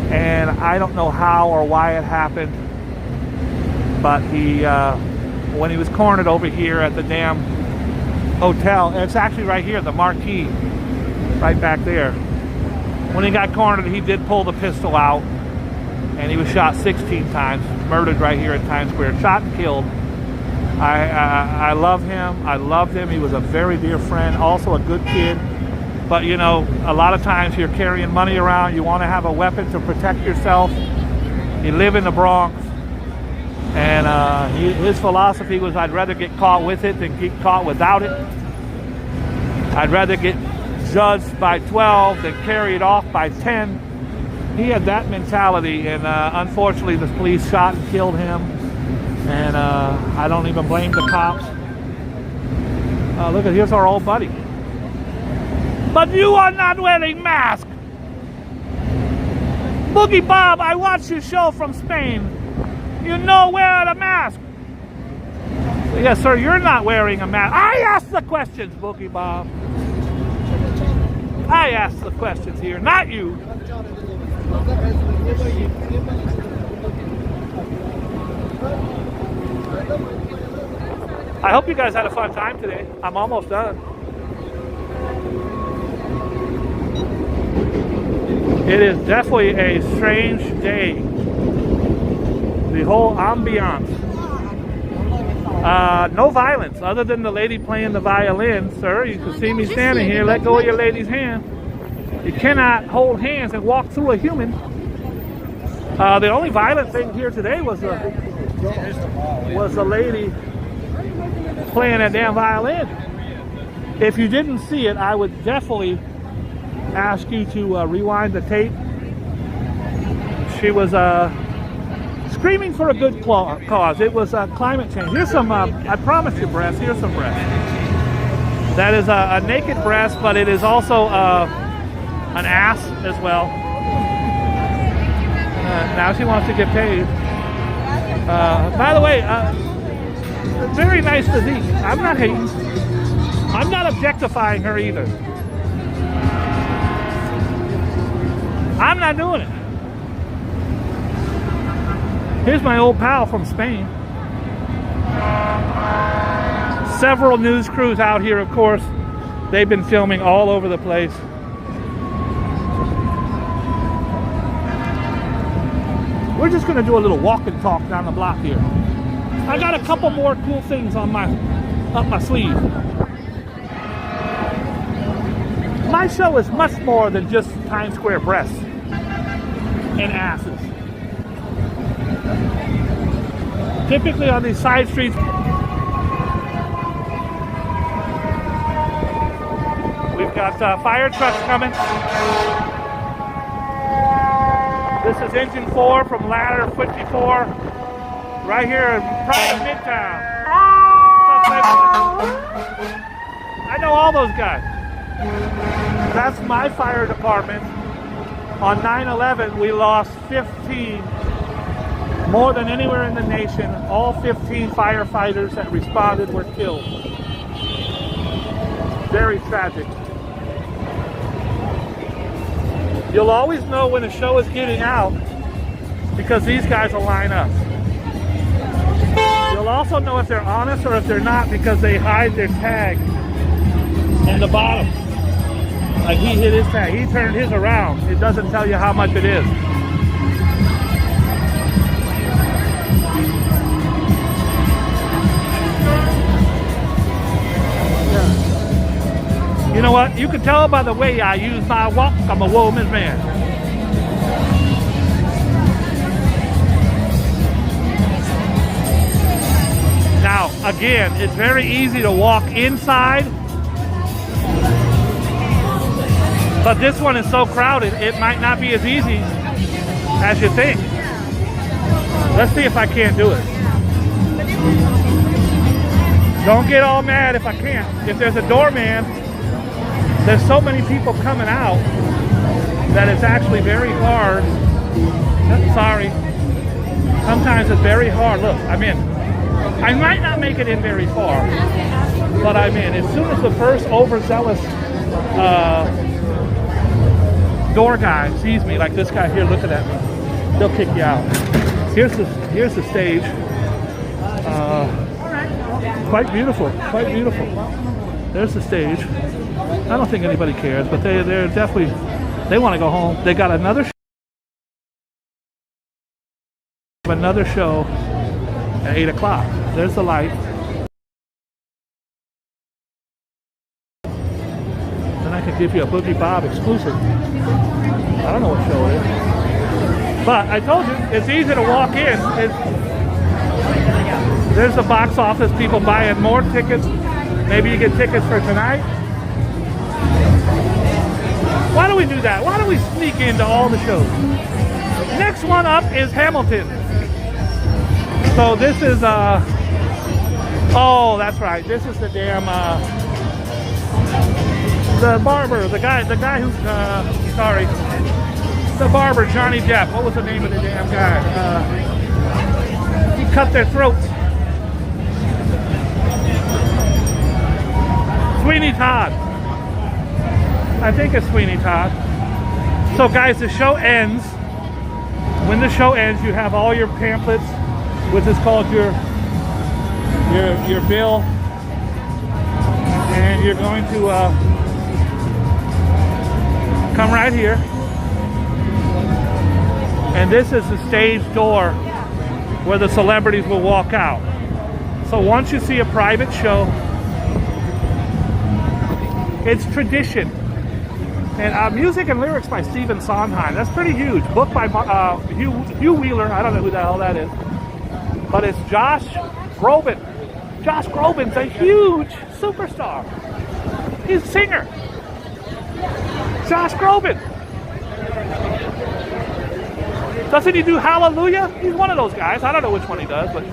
and I don't know how or why it happened, but he when he was cornered over here at the damn hotel, and it's actually right here, the marquee, right back there. When he got cornered, he did pull the pistol out, and he was shot 16 times, murdered right here in Times Square, shot and killed. I love him. I loved him. He was a very dear friend, also a good kid. But you know, a lot of times you're carrying money around, you want to have a weapon to protect yourself. You live in the Bronx. And his philosophy was, I'd rather get caught with it than get caught without it. I'd rather get judged by 12 than carried off by 10. He had that mentality, and unfortunately the police shot and killed him. And I don't even blame the cops. Look, here's our old buddy. But you are not wearing mask. Boogie Bob, I watched your show from Spain. You know, wear the mask. Yes, sir, you're not wearing a mask. I asked the questions, Boogie Bob. I asked the questions here, not you. I hope you guys had a fun time today. I'm almost done. It is definitely a strange day. The whole ambiance. No violence, other than the lady playing the violin, sir. You can see me standing here. Let go of your lady's hand. You cannot hold hands and walk through a human. The only violent thing here today was the lady playing that damn violin. If you didn't see it, I would definitely ask you to rewind the tape. She was screaming for a good cause. It was climate change. Here's some, I promise you, breasts. Here's some breasts. That is a naked breast, but it is also an ass as well. Now she wants to get paid. By the way, very nice physique. I'm not hating. I'm not objectifying her either. I'm not doing it. Here's my old pal from Spain. Several news crews out here, of course. They've been filming all over the place. We're just going to do a little walk and talk down the block here. I got a couple more cool things on up my sleeve. My show is much more than just Times Square breasts and asses. Typically on these side streets, we've got fire trucks coming. This is engine 4 from ladder 54, right here in prime Midtown. What's up, everyone? I know all those guys. That's my fire department. On 9/11, we lost 15, more than anywhere in the nation. All 15 firefighters that responded were killed. Very tragic. You'll always know when a show is getting out because these guys will line up. You'll also know if they're honest or if they're not because they hide their tag in the bottom. Like he hit his tag. He turned his around. It doesn't tell you how much it is. You know what? You can tell by the way I use my walk, I'm a woman's man. Now, again, it's very easy to walk inside, but this one is so crowded, it might not be as easy as you think. Let's see if I can't do it. Don't get all mad if I can't. If there's a doorman, there's so many people coming out that it's actually very hard. Sorry. Sometimes it's very hard. Look, I'm in. I might not make it in very far, but I'm in. As soon as the first overzealous door guy sees me, like this guy here looking at me, they'll kick you out. Here's the stage. Quite beautiful, quite beautiful. There's the stage. I don't think anybody cares, but they're definitely, they want to go home. They got another show at 8 o'clock. There's the light. Then I could give you a Boogie Bob exclusive. I don't know what show it is. But I told you, it's easy to walk in. There's the box office, people buying more tickets. Maybe you get tickets for tonight. Why do we do that? Why do we sneak into all the shows? Next one up is Hamilton. So this is, oh, that's right. This is the damn, the barber, the guy who's, sorry. The barber, Johnny Depp. What was the name of the damn guy? He cut their throats. Sweeney Todd. I think it's Sweeney Todd. So guys, the show ends. When the show ends, you have all your pamphlets, which is called your bill, and you're going to come right here. And this is the stage door where the celebrities will walk out. So once you see a private show, it's tradition. And music and lyrics by Stephen Sondheim. That's pretty huge. Book by Hugh Wheeler. I don't know who the hell that is. But it's Josh Groban. Josh Groban's a huge superstar. He's a singer. Josh Groban. Doesn't he do Hallelujah? He's one of those guys. I don't know which one he does, but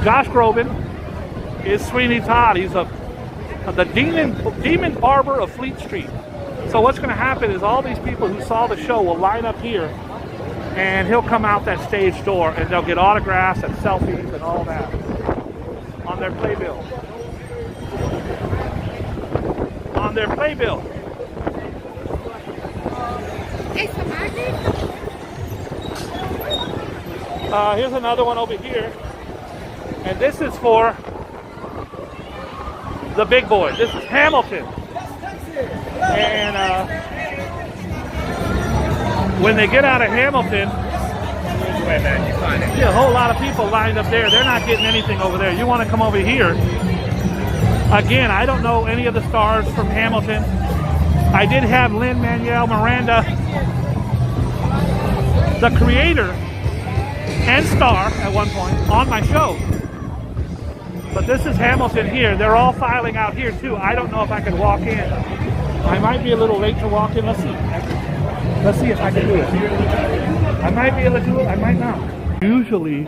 Josh Groban is Sweeney Todd. He's the demon barber of Fleet Street. So what's going to happen is all these people who saw the show will line up here, and he'll come out that stage door, and they'll get autographs and selfies and all that on their playbill. On their playbill. Here's another one over here, and this is for the big boy. This is Hamilton. And when they get out of Hamilton, see a whole lot of people lined up there. They're not getting anything over there. You want to come over here. Again, I don't know any of the stars from Hamilton. I did have Lin-Manuel Miranda, the creator and star at one point, on my show. But this is Hamilton here. They're all filing out here too. I don't know if I could walk in. I might be a little late to walk in. Let's see. Let's see if I can do it. I might be able to do it. I might not. Usually